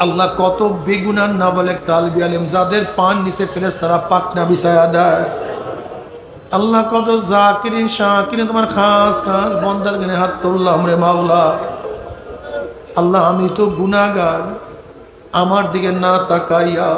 আল্লাহ কত বেগুনার না বলে তালবি আলিম যাদের পান নিচে ফেরেশতারা পাকনা বিছায়া দেয়। আল্লাহ কত জাকিরিন শাকিরিন তোমার খাস খাস বন্দার গনে হাত তুললাম রে মাওলা। আল্লাহ আমি তো গুনাহগার, আমার দিকে না তাকাইয়া